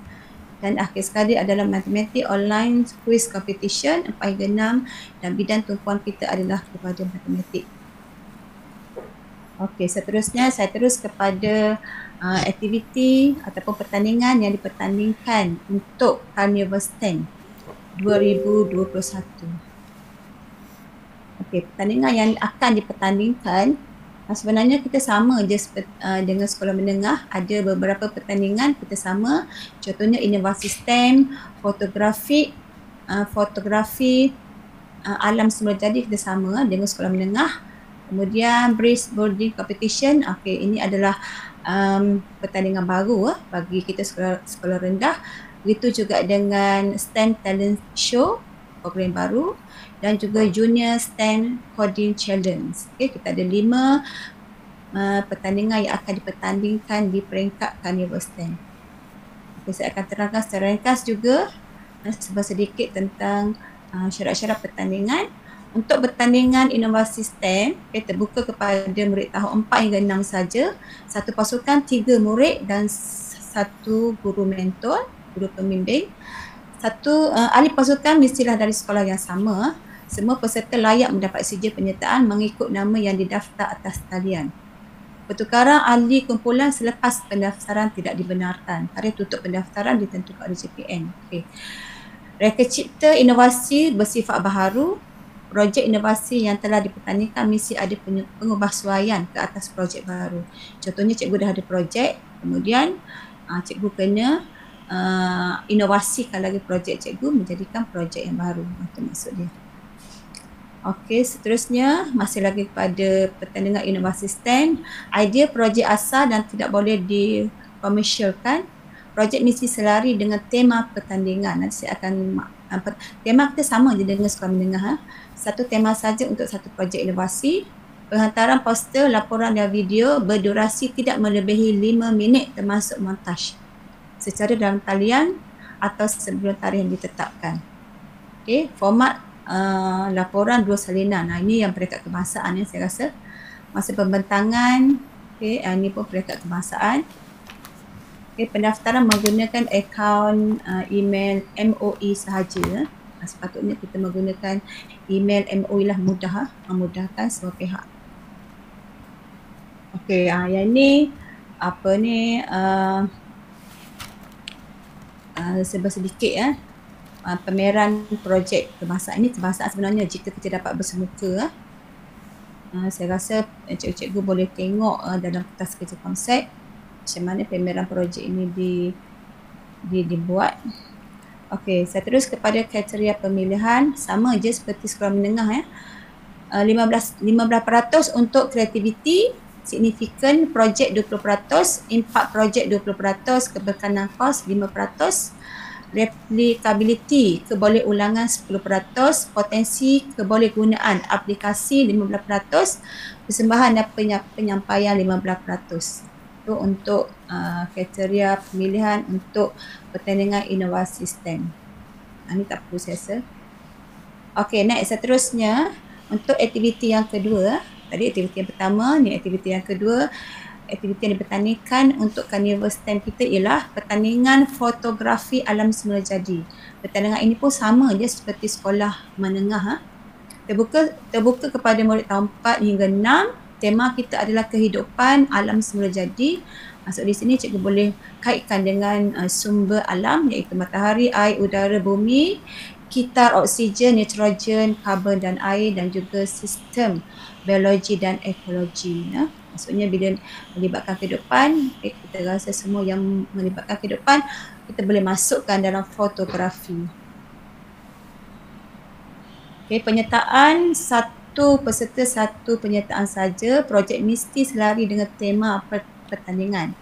S16: Dan akhir sekali adalah Matematik Online Quiz Competition 4 hingga 6 dan bidang tumpuan kita adalah kepada matematik. Okey, seterusnya saya terus kepada aktiviti ataupun pertandingan yang dipertandingkan untuk Carnival STEM 2021. Okey, pertandingan yang akan dipertandingkan sebenarnya kita sama je dengan sekolah menengah. Ada beberapa pertandingan kita sama. Contohnya inovasi STEM, fotografi, alam semula jadi kita sama dengan sekolah menengah. Kemudian breast boarding competition. Okey, ini adalah pertandingan baru bagi kita sekolah rendah. Begitu juga dengan STEM Talent Show, program baru. Dan juga Junior STEM Coding Challenge. Okay, kita ada 5 pertandingan yang akan dipertandingkan di peringkat Carnival STEM. Okay, saya akan terangkan secara ringkas juga sedikit tentang syarat-syarat pertandingan. Untuk pertandingan inovasi STEM, terbuka kepada murid tahun 4 hingga 6 saja. Satu pasukan 3 murid dan 1 guru mentor, guru pembimbing. Ahli pasukan mestilah dari sekolah yang sama. Semua peserta layak mendapat sijil penyertaan mengikut nama yang didaftar atas talian. Pertukaran ahli kumpulan selepas pendaftaran tidak dibenarkan. Tarikh tutup pendaftaran ditentukan oleh JPN. Okay. Reka cipta inovasi bersifat baharu. Projek inovasi yang telah dipertandingkan mesti ada pengubahsuaian ke atas projek baru. Contohnya cikgu dah ada projek, kemudian cikgu kena inovasikan lagi projek cikgu menjadikan projek yang baru. Itu maksud dia. Okey, seterusnya masih lagi kepada pertandingan inovasi STEM. Idea projek asal dan tidak boleh dikomersialkan. Projek mesti selari dengan tema pertandingan. Nanti saya akan tema kita sama je dengan sekolah menengah. Satu tema saja untuk satu projek inovasi. Penghantaran poster, laporan dan video berdurasi tidak melebihi 5 minit termasuk montaj secara dalam talian atau sebelum tarikh yang ditetapkan. Okey, format laporan 2 salinan. Ini yang peringkat kebangsaan ya saya rasa. Masa pembentangan, okey, ini pun peringkat kebangsaan. Okey, pendaftaran menggunakan akaun email MOE sahaja. Sepatutnya kita menggunakan email MOE lah, mudah, memudahkan semua pihak. Okey, yang ni apa ni sedikit ya. Pameran projek kebangsaan. Ini kebangsaan sebenarnya jika kita dapat bersemuka. Saya rasa cikgu-cikgu boleh tengok dalam kertas kerja konsep macam mana pameran projek ini dibuat. Okey, saya terus kepada kriteria pemilihan. Sama je seperti sekolah menengah ya. 15% untuk kreativiti, signifikan projek 20%, impact projek 20%, keberkanan kos 5%, replikability, keboleh-ulangan 10%, potensi keboleh-gunaan aplikasi 15%, persembahan dan penyampaian 15%. Itu untuk kriteria pemilihan untuk pertandingan inovasi STEM. Ini tak perlu saya rasa. Okey, next seterusnya untuk aktiviti yang kedua. Tadi aktiviti yang pertama, ni aktiviti yang kedua. Aktiviti yang dipertandingkan untuk karnival STEM kita ialah pertandingan fotografi alam semula jadi. Pertandingan ini pun sama je seperti sekolah menengah. Terbuka kepada murid tahun 4 hingga 6. Tema kita adalah kehidupan alam semula jadi. Maksud di sini cikgu boleh kaitkan dengan sumber alam iaitu matahari, air, udara, bumi, kitar oksigen, nitrogen, karbon dan air dan juga sistem biologi dan ekologi. Maksudnya bila melibatkan kehidupan, kita rasa semua yang melibatkan kehidupan kita boleh masukkan dalam fotografi. Okay, penyertaan satu peserta satu penyertaan saja. Projek mesti selari dengan tema pertandingan.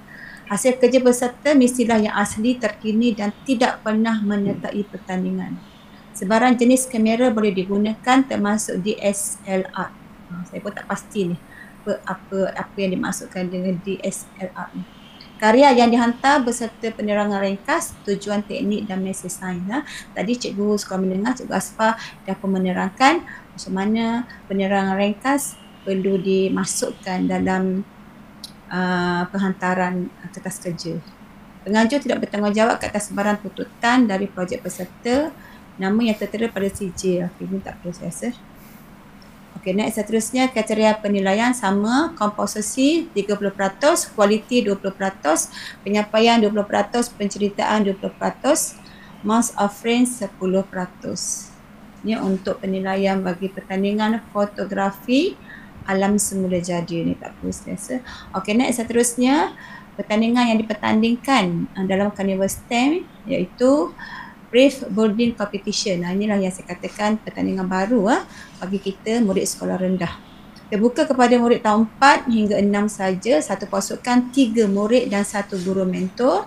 S16: Hasil kerja peserta mestilah yang asli, terkini dan tidak pernah menyertai pertandingan. Sebarang jenis kamera boleh digunakan termasuk DSLR. Saya pun tak pasti ni apa yang dimaksudkan dengan DSLR ni. Karya yang dihantar beserta penerangan ringkas, tujuan teknik dan mesej sains. Tadi cikgu sekolah menengah, cikgu Asfar dah pun menerangkan macam mana penerangan ringkas perlu dimasukkan dalam penghantaran kertas kerja. Pengajar tidak bertanggungjawab ke atas sebarang tuntutan dari projek peserta. Nama yang tertera pada CJ. Okey, ini tak perlu saya rasa. Okey, next seterusnya kriteria penilaian sama, komposisi 30%, kualiti 20%, penyampaian 20%, penceritaan 20%, mass offering 10%. Ini untuk penilaian bagi pertandingan fotografi alam semula jadi. Ini tak perlu saya rasa. Okey, next seterusnya pertandingan yang dipertandingkan dalam karnival STEM iaitu Brief Boarding Competition. Inilah yang saya katakan pertandingan baru bagi kita murid sekolah rendah. Terbuka kepada murid tahun 4 hingga 6 saja. Satu pasukan 3 murid dan 1 guru mentor.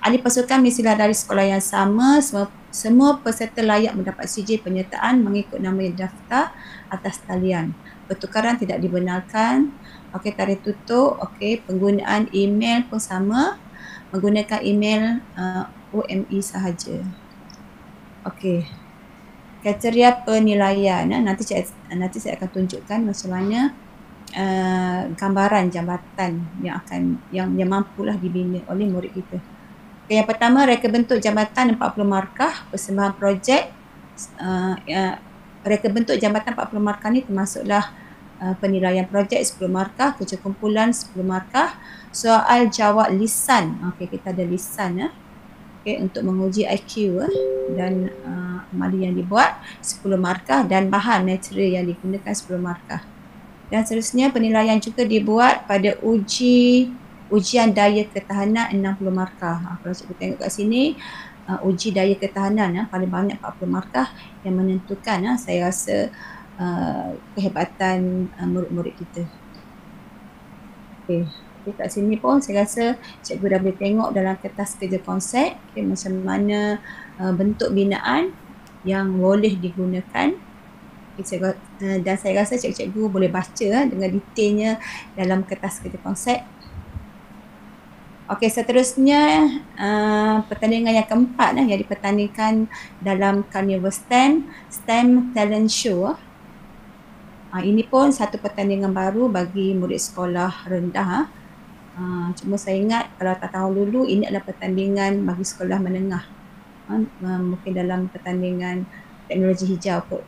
S16: Ahli pasukan mestilah dari sekolah yang sama. Semua peserta layak mendapat CJ penyertaan mengikut nama yang daftar atas talian. Pertukaran tidak dibenarkan. Okey, tarikh tutup. Okey, penggunaan email pun sama. Menggunakan email OME sahaja. Okey, kriteria penilaian. Nanti saya akan tunjukkan macam mana gambaran jambatan yang mampulah dibina oleh murid kita. Okay, yang pertama, reka bentuk jambatan 40 markah, persembahan projek. Reka bentuk jambatan 40 markah ni termasuklah penilaian projek 10 markah, kerja kumpulan 10 markah, soal jawab lisan. Okey, kita ada lisan Okay, untuk menguji IQ dan amali yang dibuat 10 markah dan bahan material yang digunakan 10 markah. Dan seterusnya penilaian juga dibuat pada ujian daya ketahanan 60 markah. Kalau cikgu tengok kat sini, uji daya ketahanan paling banyak 40 markah yang menentukan saya rasa kehebatan murid-murid kita. Okey. Kat sini pun saya rasa cikgu dah boleh tengok dalam kertas kerja konsep macam mana bentuk binaan yang boleh digunakan. Dan saya rasa cikgu boleh baca dengan detailnya dalam kertas kerja konsep. Okey, seterusnya pertandingan yang keempat yang dipertandingkan dalam Carnival STEM Talent Show. Ini pun satu pertandingan baru bagi murid sekolah rendah. Cuma saya ingat kalau tak tahu dulu ini adalah pertandingan bagi sekolah menengah. Mungkin dalam pertandingan teknologi hijau kot.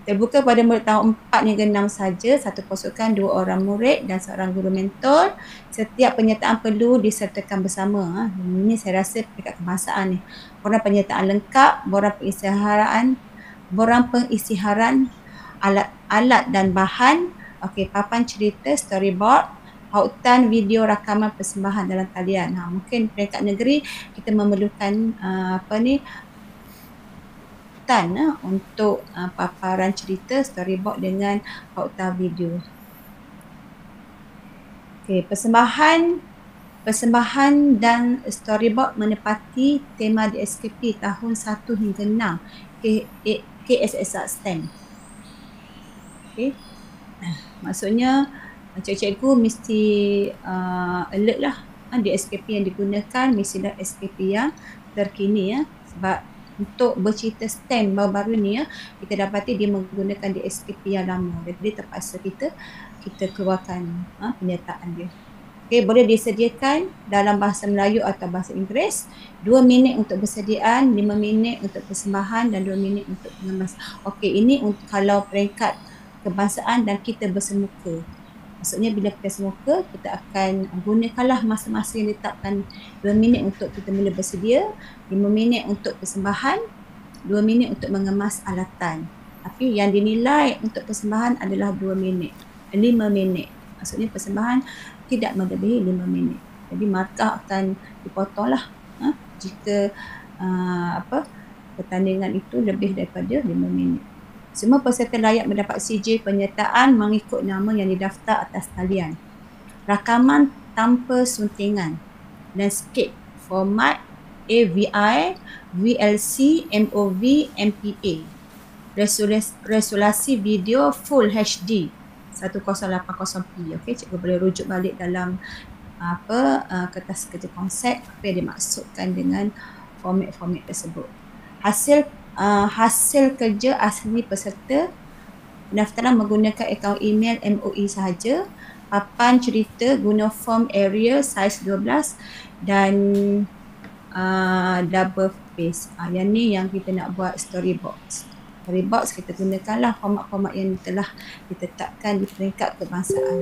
S16: Terbuka pada murid tahun 4 hingga 6 saja, satu pasukan 2 orang murid dan seorang guru mentor. Setiap penyertaan perlu disertakan bersama. Ini saya rasa peringkat kebangsaan ni. Borang penyertaan lengkap, borang pengisytiharan alat dan bahan, papan cerita, storyboard, pautan video rakaman persembahan dalam talian. Mungkin peringkat negeri kita memerlukan untuk paparan cerita, storyboard dengan pautan video. Persembahan dan storyboard menepati tema DSKP tahun 1 hingga 6 KSSR STEM. Maksudnya cikgu mesti alert lah. DSKP yang digunakan mestilah SKP yang terkini sebab untuk bercerita STEM baru-baru ni kita dapati dia menggunakan DSKP yang lama. Jadi terpaksa kita keluarkan penyertaan dia. Boleh disediakan dalam bahasa Melayu atau bahasa Inggeris. 2 minit untuk persediaan, 5 minit untuk persembahan dan 2 minit untuk pengemas. Ini kalau peringkat kebangsaan dan kita bersemuka. Maksudnya bila kita semuka, kita akan gunakanlah masa-masa yang ditetapkan 2 minit untuk kita mula bersedia, 5 minit untuk persembahan, 2 minit untuk mengemas alatan. Tapi yang dinilai untuk persembahan adalah 5 minit. Maksudnya persembahan tidak melebihi 5 minit. Jadi markah akan dipotonglah jika pertandingan itu lebih daripada 5 minit. Semua peserta layak mendapat CJ penyertaan mengikut nama yang didaftar atas talian. Rakaman tanpa suntingan. Landscape format AVI, VLC, MOV, MPA. Resolusi video full HD 1080p. Cikgu boleh rujuk balik dalam kertas kerja konsep apa yang dimaksudkan dengan format-format tersebut. Hasil kerja asli peserta, pendaftaran menggunakan akaun email MOE sahaja, papan cerita guna form area saiz 12 dan double face. Yang ni yang kita nak buat storybox. Storybox kita gunakanlah format-format yang telah ditetapkan di peringkat kebangsaan.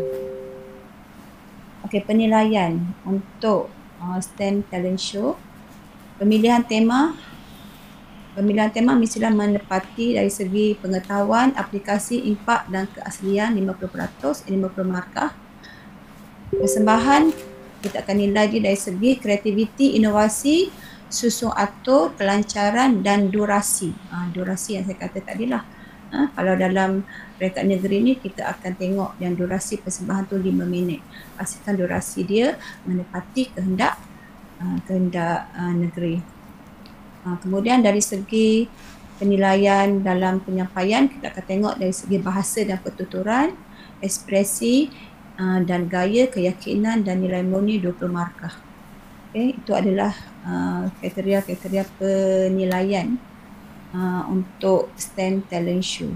S16: Penilaian untuk STEM Talent Show. Pemilihan tema mestilah menepati dari segi pengetahuan, aplikasi, impak dan keaslian 50%, 50 markah. Persembahan kita akan nilai dia dari segi kreativiti, inovasi, susun atur, kelancaran dan durasi. Durasi yang saya kata tadi lah. Kalau dalam peringkat negeri ni kita akan tengok yang durasi persembahan tu 5 minit. Pastikan durasi dia menepati kehendak negeri. Kemudian dari segi penilaian dalam penyampaian, kita akan tengok dari segi bahasa dan pertuturan, ekspresi dan gaya, keyakinan dan nilai murni 20 markah. Itu adalah kriteria-kriteria penilaian untuk STEM Talent Show.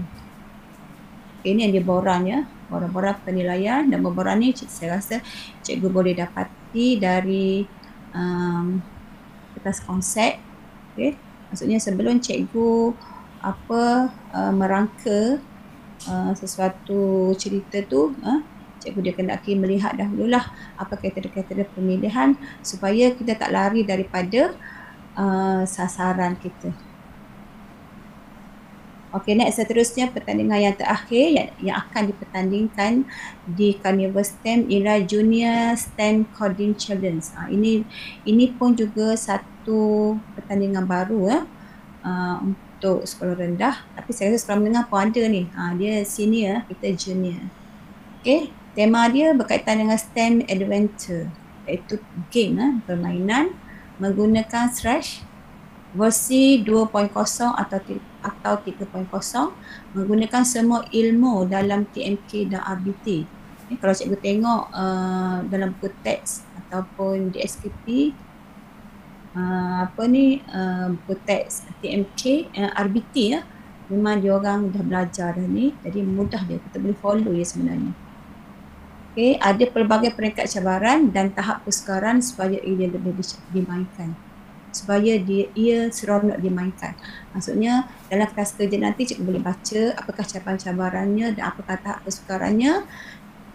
S16: Ini yang diborang borang-borang penilaian, dan borang ni saya rasa cikgu boleh dapati dari kertas konsep. Maksudnya sebelum cikgu merangka sesuatu cerita tu, cikgu dia kena melihat dahululah apa kriteria-kriteria pemilihan supaya kita tak lari daripada sasaran kita. Next, seterusnya pertandingan yang terakhir yang akan dipertandingkan di Carnival STEM ialah Junior STEM Coding Challenge. Ini pun juga satu pertandingan baru untuk sekolah rendah, tapi saya rasa sekolah menengah pun ada ni. Dia senior, kita junior. Tema dia berkaitan dengan STEM Adventure, iaitu game, permainan menggunakan Scratch versi 2.0 atau 3.0, menggunakan semua ilmu dalam TMK dan RBT. Kalau cikgu tengok dalam buku teks ataupun di SKP, buku teks TMK, RBT ya, memang dia orang dah belajar dah ni, jadi mudah dia, kita boleh follow dia sebenarnya. Okey, ada pelbagai peringkat cabaran dan tahap persukaran supaya ia lebih dimainkan. Supaya ia seronok dimainkan. Maksudnya dalam kelas kerja nanti cikgu boleh baca apakah cabaran-cabarannya dan apakah tahap persukarannya.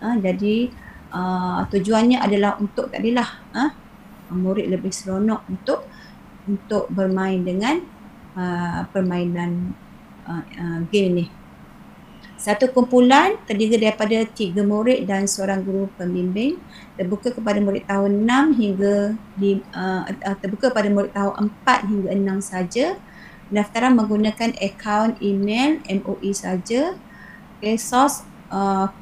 S16: Jadi tujuannya adalah untuk tadilah murid lebih seronok untuk bermain dengan permainan game ni. Satu kumpulan terdiri daripada 3 murid dan seorang guru pembimbing, terbuka kepada murid tahun 6 hingga terbuka pada murid tahun 4 hingga 6 saja. Pendaftaran menggunakan akaun email MOE saja. Okay, source,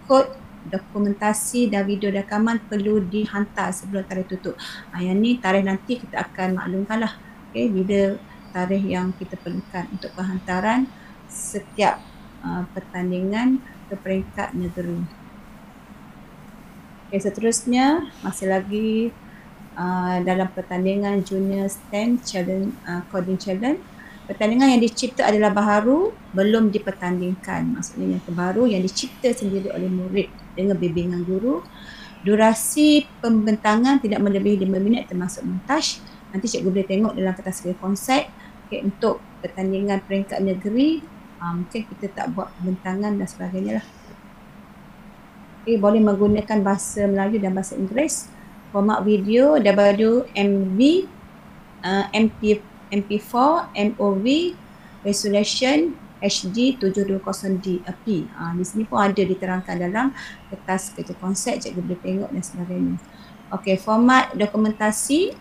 S16: kod, dokumentasi dan video rakaman perlu dihantar sebelum tarikh tutup. Yang ni tarikh nanti kita akan maklumkanlah. Okay, bila tarikh yang kita perlukan untuk penghantaran setiap pertandingan ke peringkat negeri. Okay, seterusnya masih lagi dalam pertandingan Junior STEM Challenge, Coding Challenge. Pertandingan yang dicipta adalah baharu, belum dipertandingkan. Maksudnya yang terbaru yang dicipta sendiri oleh murid dengan bimbingan guru. Durasi pembentangan tidak melebihi 5 minit termasuk montaj. Nanti cikgu boleh tengok dalam kertas konsep. Okay, untuk pertandingan peringkat negeri, mungkin kita tak buat pembentangan dan sebagainya lah. Okay, boleh menggunakan bahasa Melayu dan bahasa Inggeris. Format video WMV, MP4, MOV, resolution HD 720p. Di sini pun ada diterangkan dalam kertas kerja konsep, cikgu boleh tengok dan sebagainya. Okey, format dokumentasi,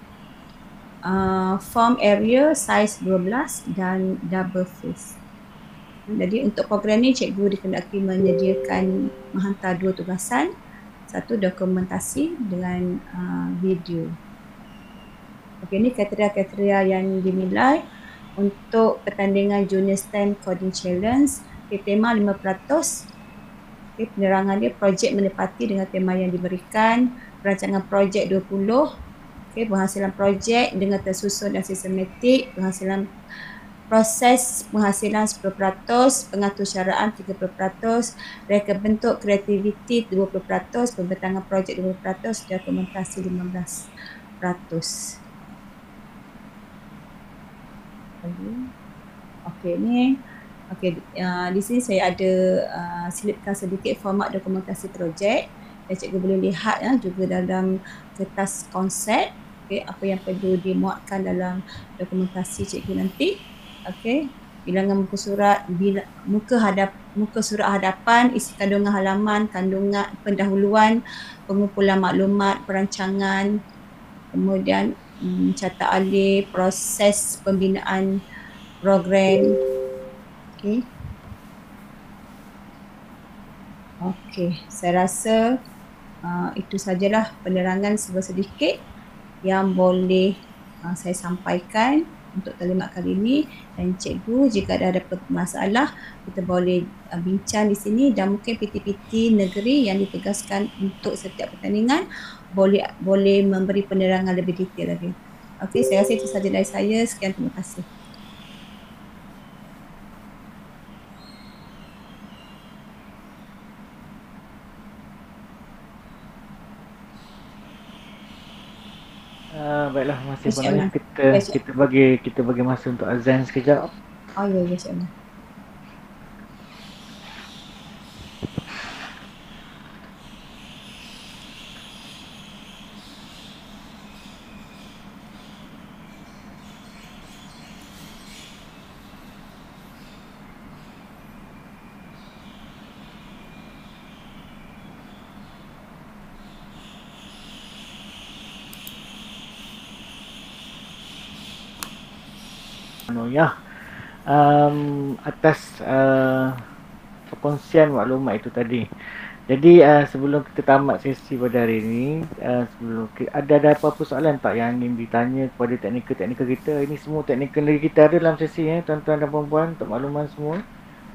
S16: form area size 12 dan double face. Jadi untuk program ni cikgu dikendaki menyediakan menghantar 2 tugasan, satu dokumentasi dengan video. Okey, ni kriteria-kriteria yang dinilai untuk pertandingan Junior STEM Coding Challenge. Okay, tema 5%. Okay, penerangan dia projek menepati dengan tema yang diberikan. Perancangan projek 20. Okay, penghasilan projek dengan tersusun dan sistematik. Proses penghasilan 10%, pengaturcaraan 30%, reka bentuk kreativiti 20%, pembentangan projek 20%, dokumentasi 15%. Okey, ni di sini saya ada selipkan sedikit format dokumentasi projek dan cikgu boleh lihat juga dalam kertas konsep. Okey, apa yang perlu dimuatkan dalam dokumentasi cikgu nanti. Okey, bilangan muka surat, muka surat hadapan, isi kandungan halaman, kandungan pendahuluan, pengumpulan maklumat, perancangan, kemudian catat alih, proses pembinaan program. Okey, saya rasa itu sajalah penerangan sedikit yang boleh saya sampaikan untuk kalimat kali ini. Dan cikgu, jika ada masalah kita boleh bincang di sini, dan mungkin PT-PT negeri yang ditugaskan untuk setiap pertandingan boleh memberi penerangan lebih detail lagi. Okey, saya rasa itu saja dari saya. Sekian, terima kasih.
S2: Baiklah, masih banyak kita bagi masa untuk azan sekejap.
S16: Oh ya, insya-Allah.
S2: Atas perkongsian maklumat itu tadi. Jadi sebelum kita tamat sesi pada hari ini, sebelum ada apa-apa soalan tak yang ingin ditanya kepada teknikal kita? Ini semua teknikal kita ada dalam sesi tuan-tuan dan puan-puan, untuk makluman semua.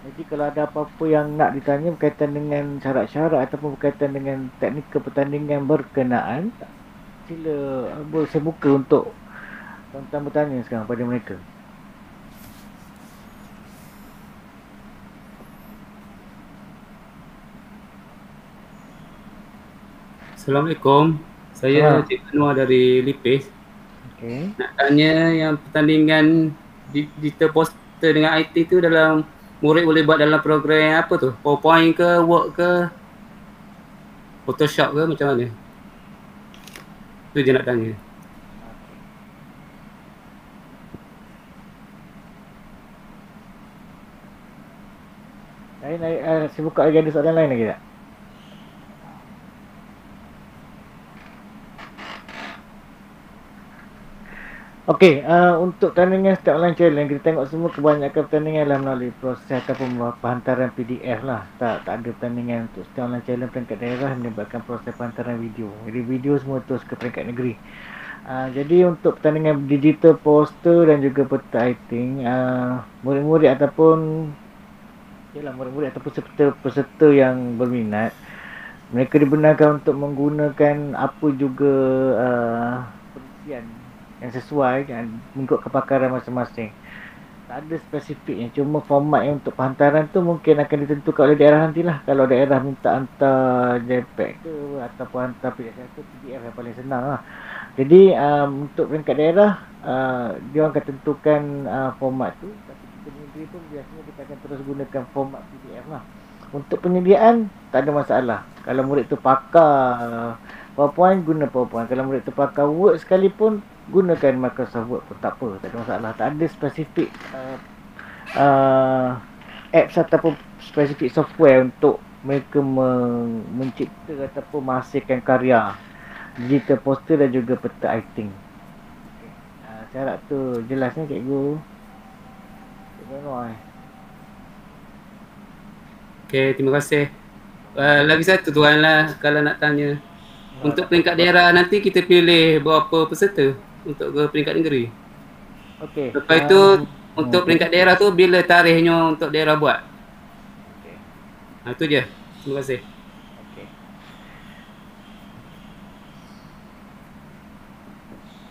S2: Jadi kalau ada apa-apa yang nak ditanya berkaitan dengan syarat-syarat ataupun berkaitan dengan teknikal pertandingan berkenaan, sila boleh saya buka untuk tuan-tuan bertanya sekarang pada mereka.
S6: Assalamualaikum. Saya Cik Anwar dari Lipis.
S2: Okey.
S6: Nak tanya yang pertandingan digital poster dengan IT tu dalam murid boleh buat dalam program apa tu? PowerPoint ke, Word ke, Photoshop ke, macam mana? Tu je nak tanya.
S2: Saya buka lagi, ada soalan lain lagi tak? Okey, untuk pertandingan setiap online challenge kita tengok semua kebanyakan pertandingan adalah melalui proses ataupun penghantaran PDF lah. Tak ada pertandingan untuk setiap online challenge peringkat daerah menyebabkan proses penghantaran video. Jadi video semua terus ke peringkat negeri. Jadi untuk pertandingan digital poster dan juga peta writing, murid-murid ataupun murid-murid ataupun peserta yang berminat, mereka dibenarkan untuk menggunakan apa juga perisian yang sesuai dan mengikut kepakaran masing-masing. Tak ada spesifiknya, cuma format yang untuk penghantaran tu mungkin akan ditentukan oleh daerah nantilah. Kalau daerah minta hantar JPEG ke ataupun hantar PDF ke, PDF yang paling senang lah. Jadi untuk peringkat daerah, dia akan tentukan format tu, tapi kita negeri pun biasanya kita akan terus gunakan format PDF lah. Untuk penyediaan tak ada masalah. Kalau murid tu pakar PowerPoint, guna PowerPoint. Kalau murid tu pakar Word sekalipun, gunakan Microsoft Word pun tak apa, tak ada masalah. Tak ada spesifik apps ataupun spesifik software untuk mereka mencipta ataupun menghasilkan karya digital poster dan juga peta writing. Syarat tu jelasnya cikgu. Cikgu Noy.
S6: Okey, terima kasih. Lagi satu tuan lah kalau nak tanya. Untuk peringkat daerah nanti kita pilih berapa peserta untuk ke peringkat negeri.
S2: Okey.
S6: Lepas itu untuk peringkat daerah tu bila tarikhnya untuk daerah buat.
S2: Okey.
S6: Itu je. Terima kasih.
S2: Okey.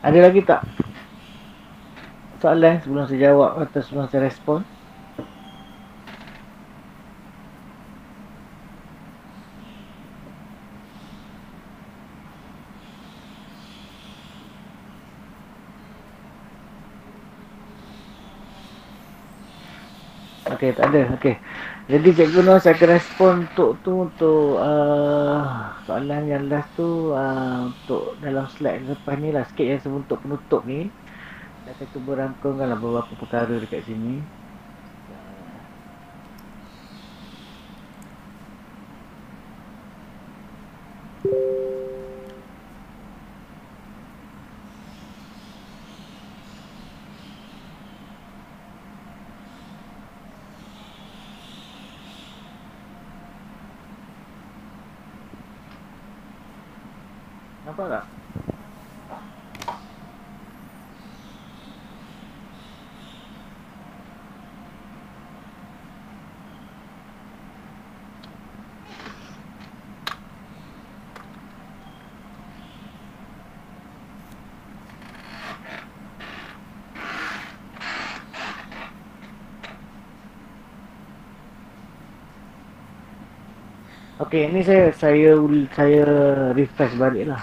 S2: Ada lagi tak soalan sebelum saya jawab atau sebelum saya respon? Okey, tak ada. Okey. Jadi Cikgu Nur saya akan respon untuk soalan yang last tu untuk dalam slide lepas ni lah sikit yang untuk penutup ni. Saya akan cuba rangkumkanlah beberapa perkara dekat sini. Nampak tak? Okey, ini saya refresh balik lah.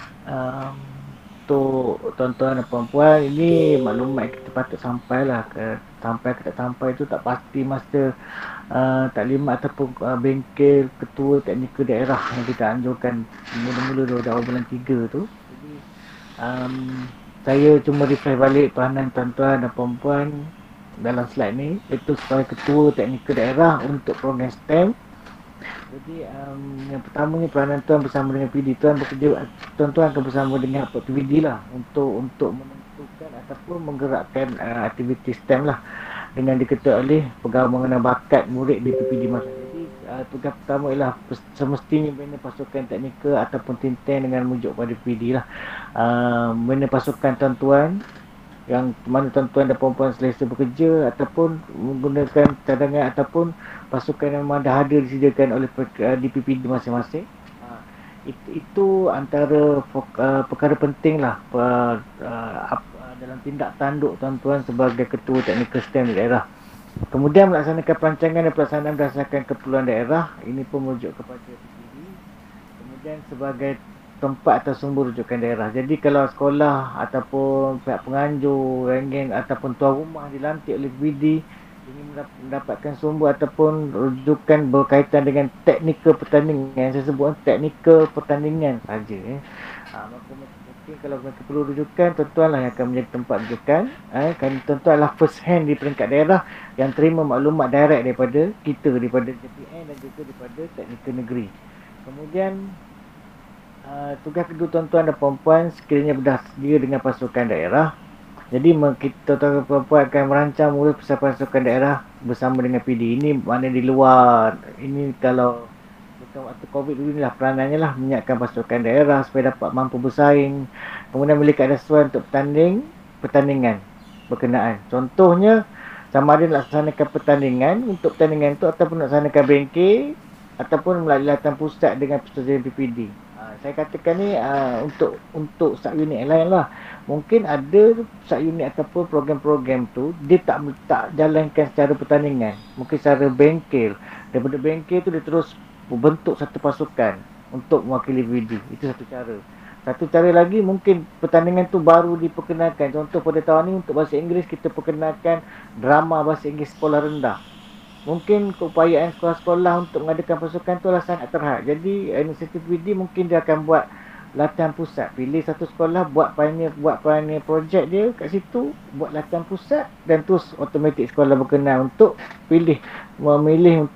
S2: Untuk tuan-tuan dan puan-puan, ini maklumat kita patut sampai lah sampai ke tak sampai tu tak pasti masa taklimat ataupun bengkel ketua teknikal daerah yang kita anjurkan mula-mula dari awal bulan 3 tu. Jadi saya cuma refresh balik peranan tuan-tuan dan puan-puan dalam slide ni, iaitu sebagai ketua teknikal daerah untuk program STEM. Jadi yang pertamanya peranan tuan bersama dengan PD, tuan akan bersama dengan PPD lah untuk menentukan ataupun menggerakkan aktiviti STEM lah dengan diketuai oleh pegawai mengenal bakat murid di PPD masa. Jadi tugas pertama ialah semestinya membina pasukan teknikal ataupun tinten dengan merujuk pada PPD lah. Membina pasukan tuan-tuan yang mana tuan-tuan dan puan-puan selesa bekerja ataupun menggunakan cadangan ataupun pasukan yang memang dah ada disediakan oleh DPPD masing-masing. Itu antara perkara penting lah dalam tindak tanduk tuan-tuan sebagai ketua teknikal STEM di daerah. Kemudian melaksanakan perancangan dan pelaksanaan berdasarkan keperluan daerah, ini pun merujuk kepada DPPD. Kemudian sebagai tempat atau sumber rujukan daerah. Jadi kalau sekolah ataupun pihak penganjur, rengeng ataupun tuan rumah dilantik oleh BPD ingin mendapatkan sumber ataupun rujukan berkaitan dengan teknikal pertandingan, saya sebut teknikal pertandingan saja. Maka mungkin kalau mereka perlu rujukan, tuan-tuan lah yang akan menjadi tempat rujukan. Kerana tuan-tuan adalah first hand di peringkat daerah yang terima maklumat direct daripada kita, daripada JPN dan juga daripada teknikal negeri. Kemudian tugas kedua tuan-tuan dan puan-puan sekiranya bersedia dengan pasukan daerah. Jadi kita tuan-tuan dan puan-puan akan merancang mula persiapan pasukan daerah bersama dengan PD. Ini mana di luar, ini kalau bukan waktu COVID dulu inilah peranannya lah, menyiapkan pasukan daerah supaya dapat mampu bersaing. Kemudian memiliki keadaan untuk pertandingan berkenaan. Contohnya sama ada laksanakan pertandingan untuk pertandingan itu ataupun laksanakan bengkel ataupun melalui latihan pusat dengan persetujuan PPD. Saya katakan ni untuk sub-unit yang lain lah. Mungkin ada sub-unit ataupun program-program tu dia tak jalankan secara pertandingan. Mungkin secara bengkel. Daripada bengkel tu dia terus bentuk satu pasukan untuk mewakili PPD. Itu satu cara. Satu cara lagi mungkin pertandingan tu baru diperkenalkan. Contoh pada tahun ni untuk bahasa Inggeris kita perkenalkan drama bahasa Inggeris sekolah rendah. Mungkin keupayaan sekolah-sekolah untuk mengadakan pasukan tu adalah sangat terhad. Jadi inisiatif PD mungkin dia akan buat latihan pusat. Pilih satu sekolah buat pioneer project dia kat situ, buat latihan pusat dan terus automatik sekolah berkenan untuk memilih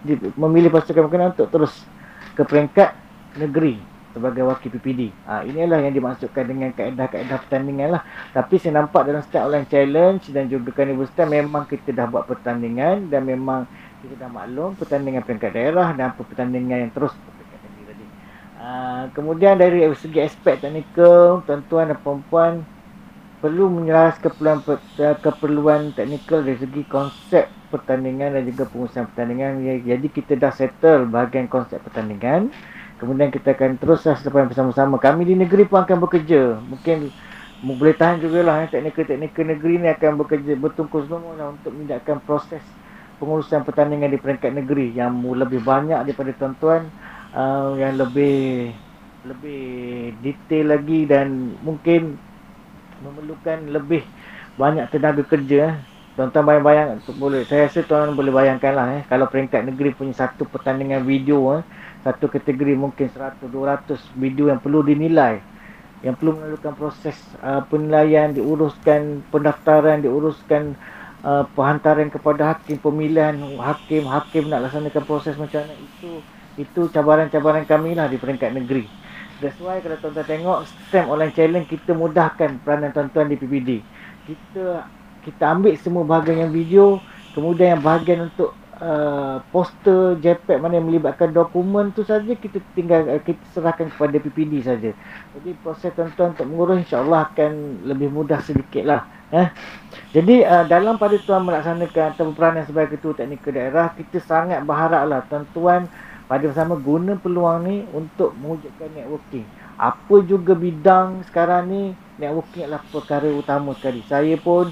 S2: pasukan berkenan untuk terus ke peringkat negeri sebagai wakil PPD. Inilah yang dimaksudkan dengan kaedah-kaedah pertandingan lah. Tapi saya nampak dalam STEM Online Challenge dan juga Carnival STEM memang kita dah buat pertandingan dan memang kita dah maklum pertandingan peringkat daerah dan pertandingan yang terus peringkat negeri tadi. Kemudian dari segi aspek teknikal, tuan-tuan dan puan-puan perlu menyelas keperluan teknikal dari segi konsep pertandingan dan juga pengurusan pertandingan. Jadi kita dah settle bahagian konsep pertandingan. Kemudian kita akan terus selepas bersama-sama. Kami di negeri pun akan bekerja. Mungkin boleh tahan jugalah teknikal negeri ni akan bekerja bertungkus lumus lah untuk memindahkan proses pengurusan pertandingan di peringkat negeri yang lebih banyak daripada tuan-tuan, yang lebih detail lagi dan mungkin memerlukan lebih banyak tenaga kerja. Tuan-tuan bayang-bayang boleh, saya rasa tuan boleh bayangkanlah kalau peringkat negeri punya satu pertandingan video, satu kategori mungkin 100-200 video yang perlu dinilai, yang perlu memerlukan proses penilaian, diuruskan pendaftaran, diuruskan penghantaran kepada hakim, pemilihan hakim nak laksanakan proses macam mana, itu cabaran-cabaran kami lah di peringkat negeri. That's why kalau tuan-tuan tengok STEM Online Challenge, kita mudahkan peranan tuan-tuan di PPD. Kita ambil semua bahagian yang video, kemudian yang bahagian untuk poster, JPEG mana yang melibatkan dokumen tu saja kita serahkan kepada PPD saja. Jadi proses tuan-tuan untuk mengurus insya-Allah akan lebih mudah sedikit lah. Jadi dalam pada tuan melaksanakan atau peranan sebagai ketua teknikal daerah, kita sangat berharaplah tuan-tuan pada bersama guna peluang ni untuk mewujudkan networking. Apa juga bidang sekarang ni, networking adalah perkara utama sekali. Saya pun,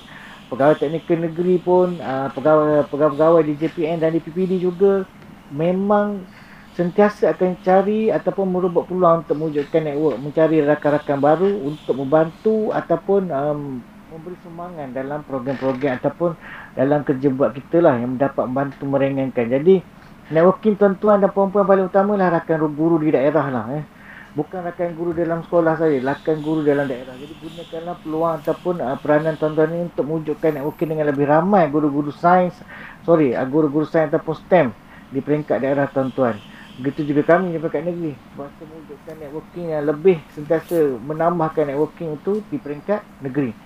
S2: pegawai teknikal negeri pun, pegawai di JPN dan di PPD juga memang sentiasa akan cari ataupun merubah peluang untuk mewujudkan network, mencari rakan-rakan baru untuk membantu ataupun memberi sumbangan dalam program-program ataupun dalam kerja buat kita lah yang dapat membantu meringankan. Jadi networking tuan-tuan dan puan-puan paling utama lah rakan guru di daerah lah. Bukan rakan guru dalam sekolah saja, rakan guru dalam daerah. Jadi gunakanlah peluang ataupun peranan tuan-tuan ini untuk mewujudkan networking dengan lebih ramai guru-guru sains ataupun STEM di peringkat daerah tuan-tuan. Begitu juga kami di peringkat negeri, bahasa mewujudkan networking yang lebih sentiasa menambahkan networking itu di peringkat negeri.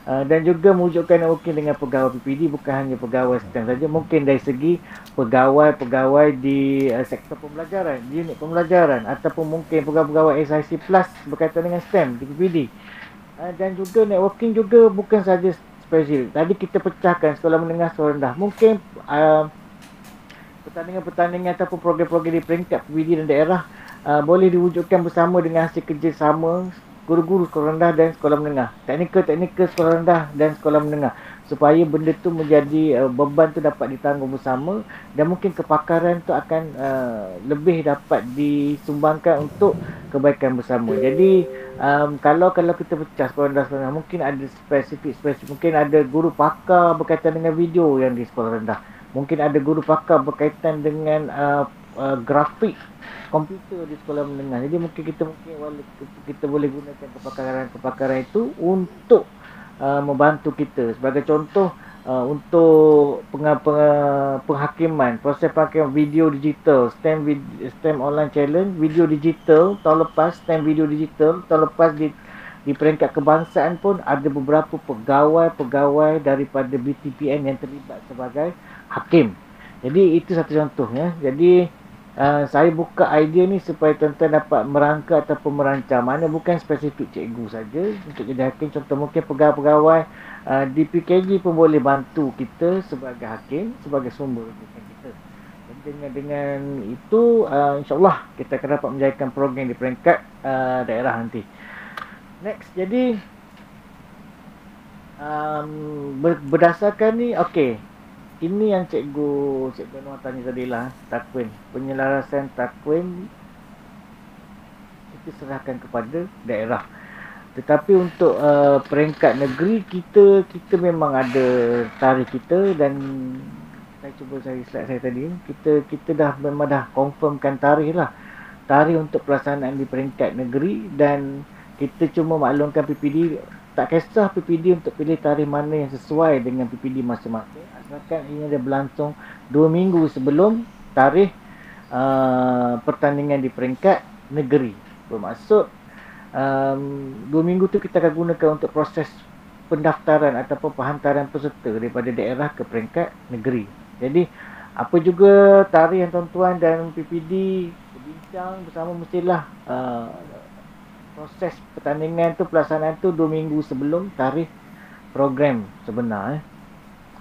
S2: Dan juga mewujudkan networking dengan pegawai PPD, bukan hanya pegawai STEM saja, mungkin dari segi pegawai di sektor pembelajaran, di unit pembelajaran, ataupun mungkin pegawai SIC Plus berkaitan dengan STEM di PPD. Dan juga networking juga bukan saja spesifik. Tadi kita pecahkan sekolah menengah, sekolah rendah. Mungkin pertandingan-pertandingan ataupun program-program di peringkat PPD dan daerah boleh diwujudkan bersama dengan hasil kerjasama guru-guru sekolah rendah dan sekolah menengah, teknikal sekolah rendah dan sekolah menengah, supaya benda tu menjadi beban tu dapat ditanggung bersama dan mungkin kepakaran tu akan lebih dapat disumbangkan untuk kebaikan bersama. Jadi kalau kita pecah sekolah rendah, sekolah rendah, mungkin ada spesifik, mungkin ada guru pakar berkaitan dengan video yang di sekolah rendah, mungkin ada guru pakar berkaitan dengan grafik komputer di sekolah menengah. Jadi mungkin kita boleh gunakan kepakaran itu untuk membantu kita. Sebagai contoh, untuk penghakiman, proses penghakiman video digital, STEM online challenge, video digital tahun lepas, STEM video digital tahun lepas di peringkat kebangsaan pun ada beberapa pegawai daripada BTPN yang terlibat sebagai hakim. Jadi itu satu contohnya. Jadi saya buka idea ni supaya tuan-tuan dapat merangka ataupun merancang. Mana bukan spesifik cikgu saja untuk jadi hakim. Contoh mungkin pegawai-pegawai di PKG pun boleh bantu kita sebagai hakim, sebagai sumber rujukan kita. Jadi dengan itu insyaAllah kita akan dapat menjayakan program di peringkat daerah nanti. Next, jadi berdasarkan ni, okey. Ini yang Cikgu Anwar tanya tadi lah, takwin. Penyelarasan takwin itu serahkan kepada daerah. Tetapi untuk peringkat negeri, kita memang ada tarikh kita, dan saya cuba cari slide saya tadi. Kita memang dah confirmkan tarikh lah. Tarikh untuk pelaksanaan di peringkat negeri, dan kita cuma maklumkan PPD. Tak kisah PPD untuk pilih tarikh mana yang sesuai dengan PPD masing-masing, asalkan ini ada berlangsung 2 minggu sebelum tarikh pertandingan di peringkat negeri. Bermaksud 2 minggu tu kita akan gunakan untuk proses pendaftaran ataupun penghantaran peserta daripada daerah ke peringkat negeri. Jadi apa juga tarikh yang tuan-tuan dan PPD berbincang bersama, mestilah proses pertandingan tu, pelaksanaan tu 2 minggu sebelum tarikh program sebenar.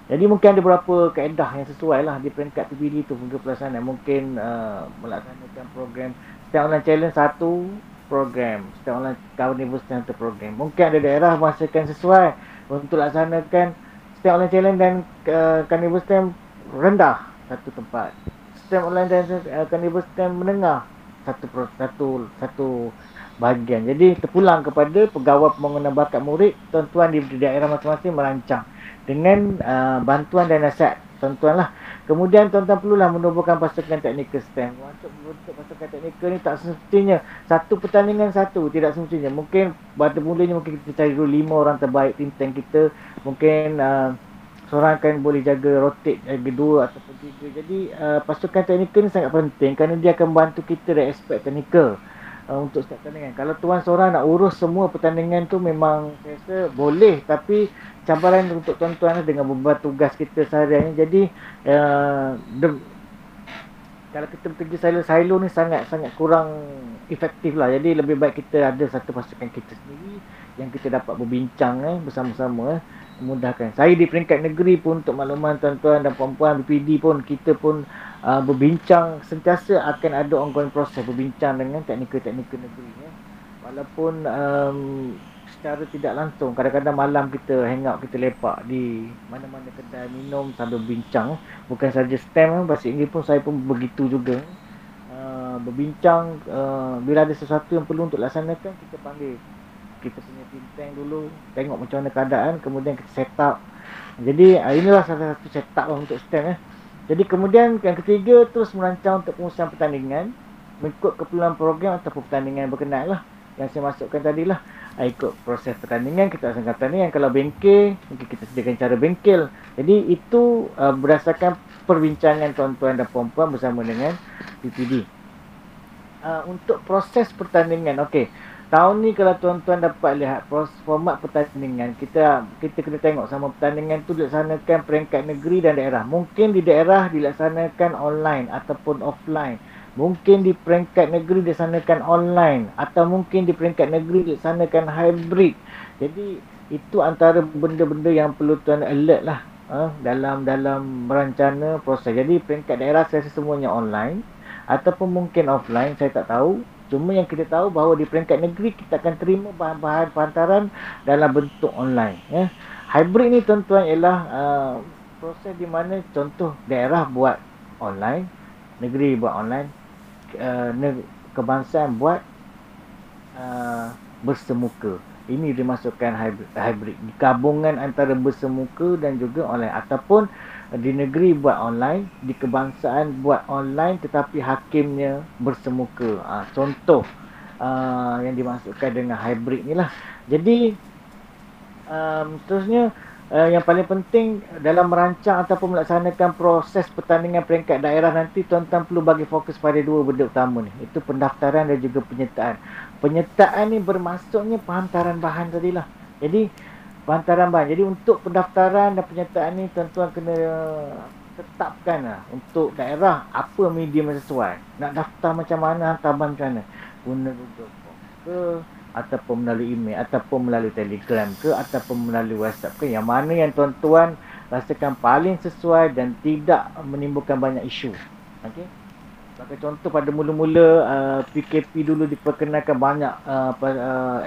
S2: Jadi mungkin ada beberapa kaedah yang sesuai lah di peringkat PPD tu untuk pelaksanaan. Mungkin melaksanakan program STEM Online Challenge 1 program, STEM Online Carnival STEM 1 program. Mungkin ada daerah merasakan sesuai untuk laksanakan STEM Online Challenge dan Carnival STEM rendah satu tempat, STEM Online dan Carnival STEM menengah satu bahagian. Jadi terpulang kepada pegawai pembangunan bakat murid, tuan-tuan di daerah masing-masing merancang dengan bantuan dan nasihat tuan-tuan lah. Kemudian tuan-tuan perlulah menubuhkan pasukan teknikal STEM. Untuk pasukan teknikal ni tak semestinya satu pertandingan satu, tidak semestinya. Mungkin pada mulanya mungkin kita cari dulu 5 orang terbaik tim tank kita. Mungkin seorang kan boleh jaga rotate, jaga 2 ataupun 3. Jadi pasukan teknikal ni sangat penting kerana dia akan membantu kita dari aspek teknikal. Untuk setiap pertandingan. Kalau tuan seorang nak urus semua pertandingan tu memang saya rasa boleh, tapi cabaran untuk tuan-tuan dengan beban tugas kita seharian. Jadi kalau kita bekerja silo ni sangat kurang efektif lah. Jadi lebih baik kita ada satu pasukan kita sendiri yang kita dapat berbincang bersama-sama, memudahkan. Saya di peringkat negeri pun, untuk makluman tuan-tuan dan puan-puan BPD pun, kita pun berbincang, sentiasa akan ada ongoing proses berbincang dengan teknikal-teknikal negeri. Walaupun secara tidak langsung, kadang-kadang malam kita hangout, kita lepak di mana-mana kedai minum sambil bincang. Bukan saja STEM, bahasa Inggeris pun saya pun begitu juga. Berbincang, bila ada sesuatu yang perlu untuk laksanakan, kita panggil kita punya tim tank dulu, tengok macam mana keadaan, kemudian kita set up. Jadi inilah salah satu set up untuk STEM. Jadi kemudian yang ketiga, terus merancang untuk pengurusan pertandingan mengikut keperluan program atau pertandingan berkenaan lah. Yang saya masukkan tadi lah, ikut proses pertandingan, kita laksanakan pertandingan. Kalau bengkel, mungkin kita sediakan cara bengkel. Jadi itu berdasarkan perbincangan tuan-tuan dan puan-puan bersama dengan PPD. Untuk proses pertandingan, okey. Tahun ni kalau tuan-tuan dapat lihat format pertandingan, kita kena tengok sama pertandingan tu dilaksanakan peringkat negeri dan daerah. Mungkin di daerah dilaksanakan online ataupun offline. Mungkin di peringkat negeri dilaksanakan online, atau mungkin di peringkat negeri dilaksanakan hybrid. Jadi Itu antara benda-benda yang perlu tuan alert lah dalam merancana proses. Jadi peringkat daerah saya rasa semuanya online ataupun mungkin offline, saya tak tahu. Cuma yang kita tahu bahawa di peringkat negeri kita akan terima bahan-bahan pantaran dalam bentuk online. Hybrid ni tuan-tuan ialah proses di mana contoh daerah buat online, negeri buat online, kebangsaan buat bersemuka. Ini dimasukkan hybrid. Gabungan antara bersemuka dan juga online. Ataupun di negeri buat online, di kebangsaan buat online tetapi hakimnya bersemuka. Contoh yang dimasukkan dengan hybrid ni lah. Jadi seterusnya yang paling penting dalam merancang ataupun melaksanakan proses pertandingan peringkat daerah nanti, tuan-tuan perlu bagi fokus pada dua benda utama ni. Itu pendaftaran dan juga penyertaan. Penyertaan ni bermaksudnya penghantaran bahan tadilah. Jadi penghantaran bahan. Jadi untuk pendaftaran dan penyertaan ni tuan-tuan kena tetapkan lah untuk daerah apa medium yang sesuai. Nak daftar macam mana, hantar bahan macam mana. Guna Google Form ke, ataupun melalui email, ataupun melalui Telegram ke, ataupun melalui WhatsApp ke. Yang mana yang tuan-tuan rasakan paling sesuai dan tidak menimbulkan banyak isu. Okey. Sebagai contoh, pada mula-mula PKP dulu diperkenalkan banyak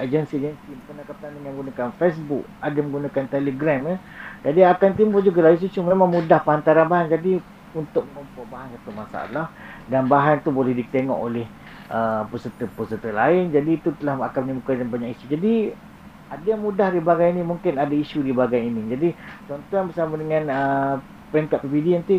S2: agensi-agensi memperkenalkan pertandingan menggunakan Facebook, ada menggunakan Telegram. Jadi akan timbul juga isu memang mudah penghantaran bahan. Jadi untuk mengumpul bahan satu masalah, dan bahan tu boleh ditengok oleh peserta-peserta lain. Jadi itu telah akan menimbulkan banyak isu. Jadi ada yang mudah di bahagian ini, mungkin ada isu di bahagian ini. Jadi tuan-tuan bersama dengan peringkat PBD nanti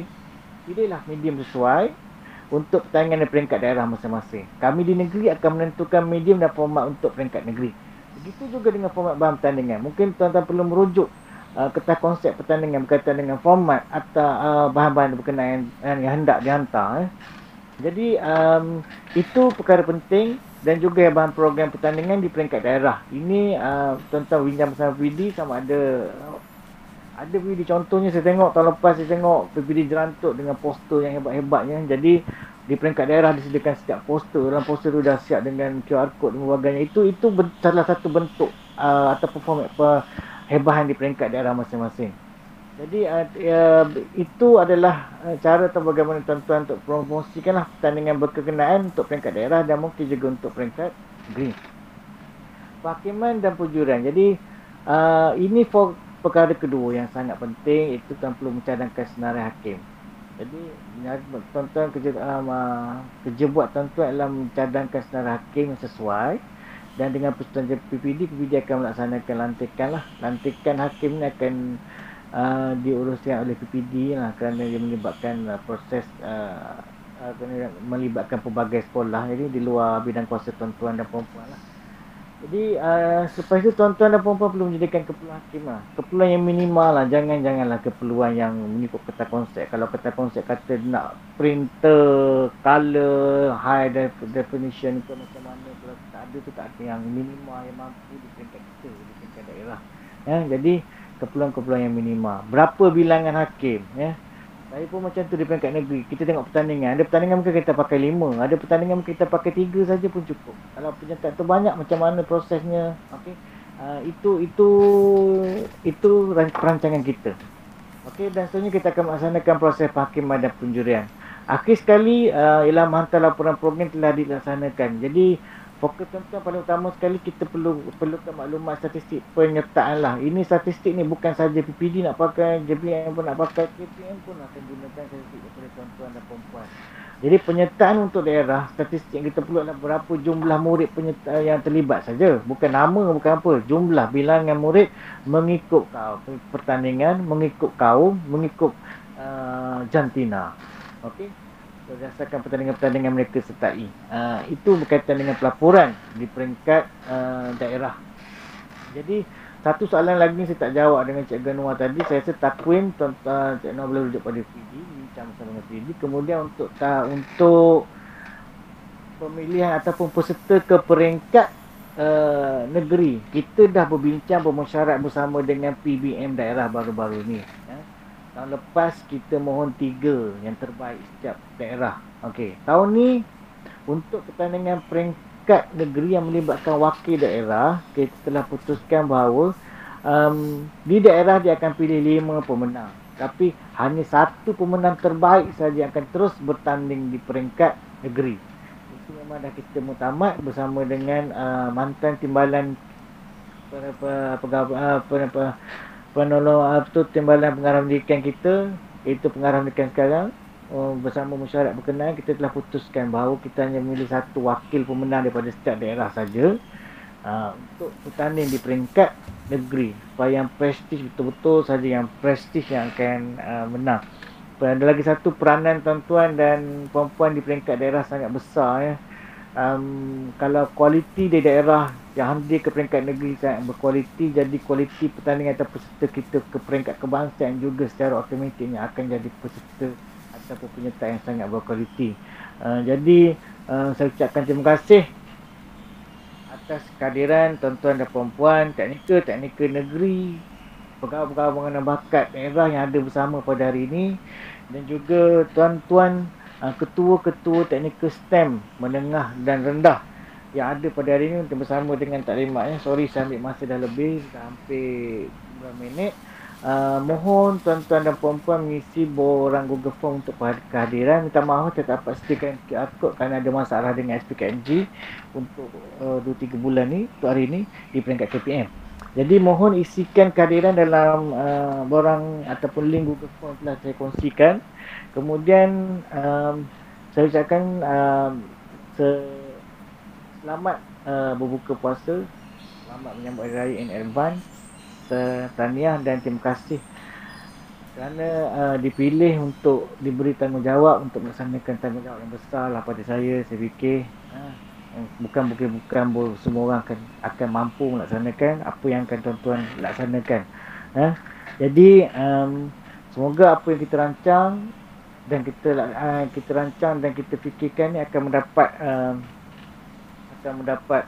S2: pilihlah medium sesuai untuk pertandingan dan peringkat daerah masing-masing. Kami di negeri akan menentukan medium dan format untuk peringkat negeri. Begitu juga dengan format bahan pertandingan. Mungkin tuan-tuan perlu merujuk kepada konsep pertandingan berkaitan dengan format atau bahan-bahan berkenaan yang hendak dihantar. Jadi itu perkara penting, dan juga bahan program pertandingan di peringkat daerah. Ini tuan-tuan bincang bersama PBD sama ada PBD. Contohnya saya tengok tahun lepas, saya tengok PBD Jerantuk dengan poster yang hebat-hebatnya. Jadi di peringkat daerah disediakan setiap poster. Dalam poster tu dah siap dengan QR code dan sebagainya. Itu salah satu bentuk ataupun format perhebahan di peringkat daerah masing-masing. Jadi itu adalah cara atau bagaimana tuan-tuan untuk promosikanlah pertandingan berkenaan untuk peringkat daerah dan mungkin juga untuk peringkat negeri. Penghakiman dan penjurian. Jadi ini perkara kedua yang sangat penting, itu tuan perlu mencadangkan senarai hakim. Jadi tuan-tuan kerja buat tuan-tuan adalah mencadangkan senarai hakim yang sesuai, dan dengan persetujuan PBD akan melaksanakan lantikan hakim ni akan diuruskan oleh PBD lah, kerana dia melibatkan proses melibatkan pelbagai sekolah. Jadi di luar bidang kuasa tuan-tuan dan perempuan lah. Jadi selepas itu tuan-tuan dan perempuan perlu menjadikan keperluan hakim lah. Keperluan yang minimal lah. Janganlah keperluan yang mengikut kata konsep. Kalau kata konsep kata nak printer, color, high definition ke macam mana, kalau tak ada tu tak ada yang minimal yang mampu di peringkat kita, di peringkat daerah. Jadi keperluan-keperluan yang minimal. Berapa bilangan hakim? Saya pun macam tu di peringkat negeri. Kita tengok pertandingan. Ada pertandingan mungkin kita pakai 5. Ada pertandingan mungkin kita pakai 3 saja pun cukup. Kalau penyertaan tu banyak, macam mana prosesnya? Okey. Itu perancangan kita. Okey, dan seterusnya kita akan melaksanakan proses penghakiman dan penjurian. Akhir sekali ialah menghantar laporan program telah dilaksanakan. Jadi fokus tuan-tuan paling utama sekali kita perlukan maklumat statistik penyertaan lah. Ini statistik ni bukan saja PPD nak pakai, JPM pun nak pakai, KPM pun akan gunakan statistik daripada tuan-tuan dan perempuan. Jadi penyertaan untuk daerah, statistik yang kita perlu adalah berapa jumlah murid penyertaan yang terlibat saja. Bukan nama, bukan apa. Jumlah bilangan murid mengikut pertandingan, mengikut kaum, mengikut jantina. Okey. Berdasarkan pertandingan-pertandingan mereka sertai. Itu berkaitan dengan pelaporan di peringkat daerah. Jadi satu soalan lagi saya tak jawab dengan Cik Ganua tadi. Saya rasa takwim tuan-tuan Cik Ganua boleh rujuk pada PD, bincang bersama dengan PD. Kemudian untuk pemilihan ataupun peserta ke peringkat negeri, kita dah bermusyarat bersama dengan PBM daerah baru-baru ni. Tahun lepas kita mohon 3 yang terbaik setiap daerah. Okey, tahun ni untuk pertandingan peringkat negeri yang melibatkan wakil daerah, kita telah putuskan bahawa di daerah dia akan pilih 5 pemenang. Tapi hanya 1 pemenang terbaik saja yang akan terus bertanding di peringkat negeri. Itu memang dah kita muktamad bersama dengan mantan timbalan penolong timbalan pengarah pendidikan kita, iaitu pengarah pendidikan sekarang. Bersama mesyuarat berkenaan, kita telah putuskan bahawa kita hanya memilih 1 wakil pemenang daripada setiap daerah saja untuk bertanding di peringkat negeri, supaya yang prestis betul-betul saja yang prestis yang akan menang. Ada lagi satu, peranan tuan-tuan dan puan-puan di peringkat daerah sangat besar ya. Kalau kualiti di daerah yang hadir ke peringkat negeri sangat berkualiti, jadi kualiti pertandingan atau peserta kita ke peringkat kebangsaan juga secara automatiknya akan jadi peserta ataupun penyerta yang sangat berkualiti. Jadi saya ucapkan terima kasih atas kehadiran tuan-tuan dan puan-puan, teknikal negeri, pegawai-pegawai pengenalan bakat daerah yang ada bersama pada hari ini, dan juga tuan-tuan ketua-ketua teknikal STEM menengah dan rendah yang ada pada hari ini untuk bersama dengan taklimatnya. Sorry saya ambil masa dah lebih, dah hampir 9 minit. Mohon tuan-tuan dan puan-puan mengisi borang Google Form untuk kehadiran. Minta maaf saya tak dapat sediakan QR code kerana ada masalah dengan SPKMG untuk 2-3 bulan ni, untuk hari ni di peringkat KPM. Jadi mohon isikan kehadiran dalam borang ataupun link Google Form telah saya kongsikan. Kemudian saya ucapkan selamat berbuka puasa, selamat menyambut Hari Raya in advance, tahniah dan terima kasih kerana dipilih untuk diberi tanggungjawab untuk melaksanakan tanggungjawab yang besar lah pada saya fikir bukan semua orang akan mampu melaksanakan apa yang akan tuan-tuan laksanakan. Jadi semoga apa yang kita rancang dan kita fikirkan ni akan mendapat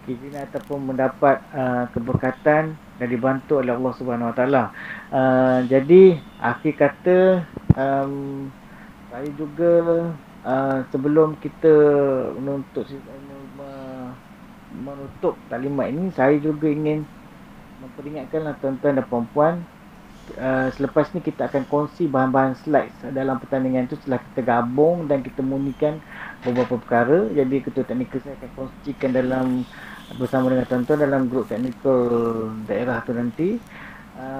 S2: keinginan ataupun mendapat keberkatan dan dibantu oleh Allah Subhanahu Wa Taala. Jadi akhir kata saya juga sebelum kita menutup taklimat ini, saya juga ingin memperingatkanlah tuan-tuan dan puan-puan, selepas ni kita akan kongsi bahan-bahan slides dalam pertandingan itu setelah kita gabung dan kita munikan beberapa perkara. Jadi ketua teknikal saya akan kongsikan bersama dengan tuan-tuan dalam grup teknikal daerah tu nanti.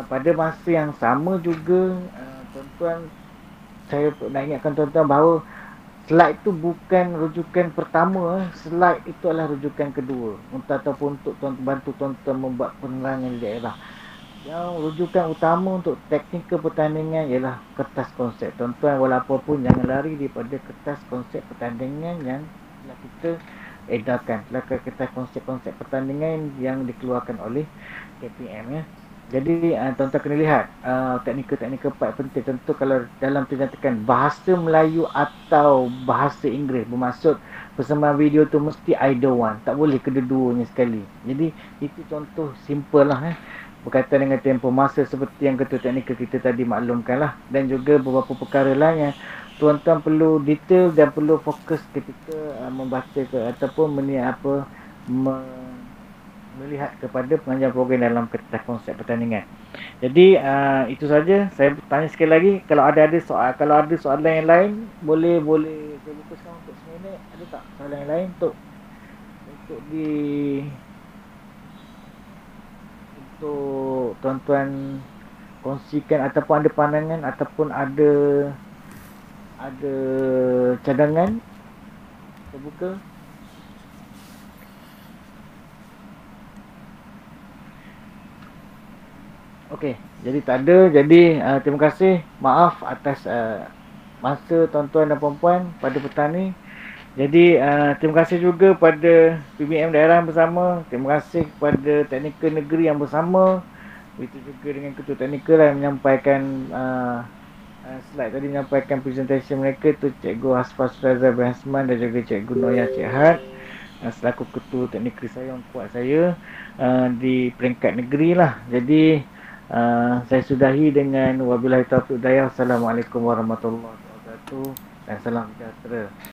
S2: Pada masa yang sama juga tuan-tuan, saya nak ingatkan tuan-tuan bahawa slide tu bukan rujukan pertama, slide itu adalah rujukan kedua ataupun untuk bantu tuan-tuan membuat penerangan di daerah. Yang rujukan utama untuk teknikal pertandingan ialah kertas konsep. Tuan-tuan walaupun jangan lari daripada kertas konsep pertandingan yang telah kita edarkan, kertas konsep-konsep pertandingan yang dikeluarkan oleh KPM ya. Jadi tuan-tuan kena lihat teknikal part penting. Tentu kalau dalam dinyatakan bahasa Melayu atau bahasa Inggeris, bermaksud persembahan video tu mesti either one, tak boleh kedua-duanya sekali. Jadi itu contoh simple lah berkaitan dengan tempoh masa seperti yang ketua teknikal kita tadi maklumkan lah. Dan juga beberapa perkara lain yang tuan-tuan perlu detail dan perlu fokus ketika membaca ataupun melihat kepada pengajaran program dalam kertas konsep pertandingan. Jadi itu saja. Saya tanya sekali lagi, kalau ada soalan yang lain, boleh saya buka sekarang untuk seminit. Ada tak soalan yang lain untuk tuan-tuan kongsikan ataupun ada pandangan ataupun ada cadangan? Terbuka. Okey, jadi tak ada. Jadi terima kasih, maaf atas masa tuan-tuan dan puan-puan pada petang ni. Jadi terima kasih juga pada PBM daerah yang bersama. Terima kasih kepada teknikal negeri yang bersama. Itu juga dengan ketua teknikal yang menyampaikan slide tadi, menyampaikan presentation mereka tu Cikgu Hasfaz Razak Berhasman dan juga Cikgu Noya Cik Had selaku ketua teknikal saya yang kuat saya di peringkat negeri lah. Jadi saya sudahi dengan wabillahi taufiq hidayah. Assalamualaikum warahmatullahi wabarakatuh dan salam sejahtera.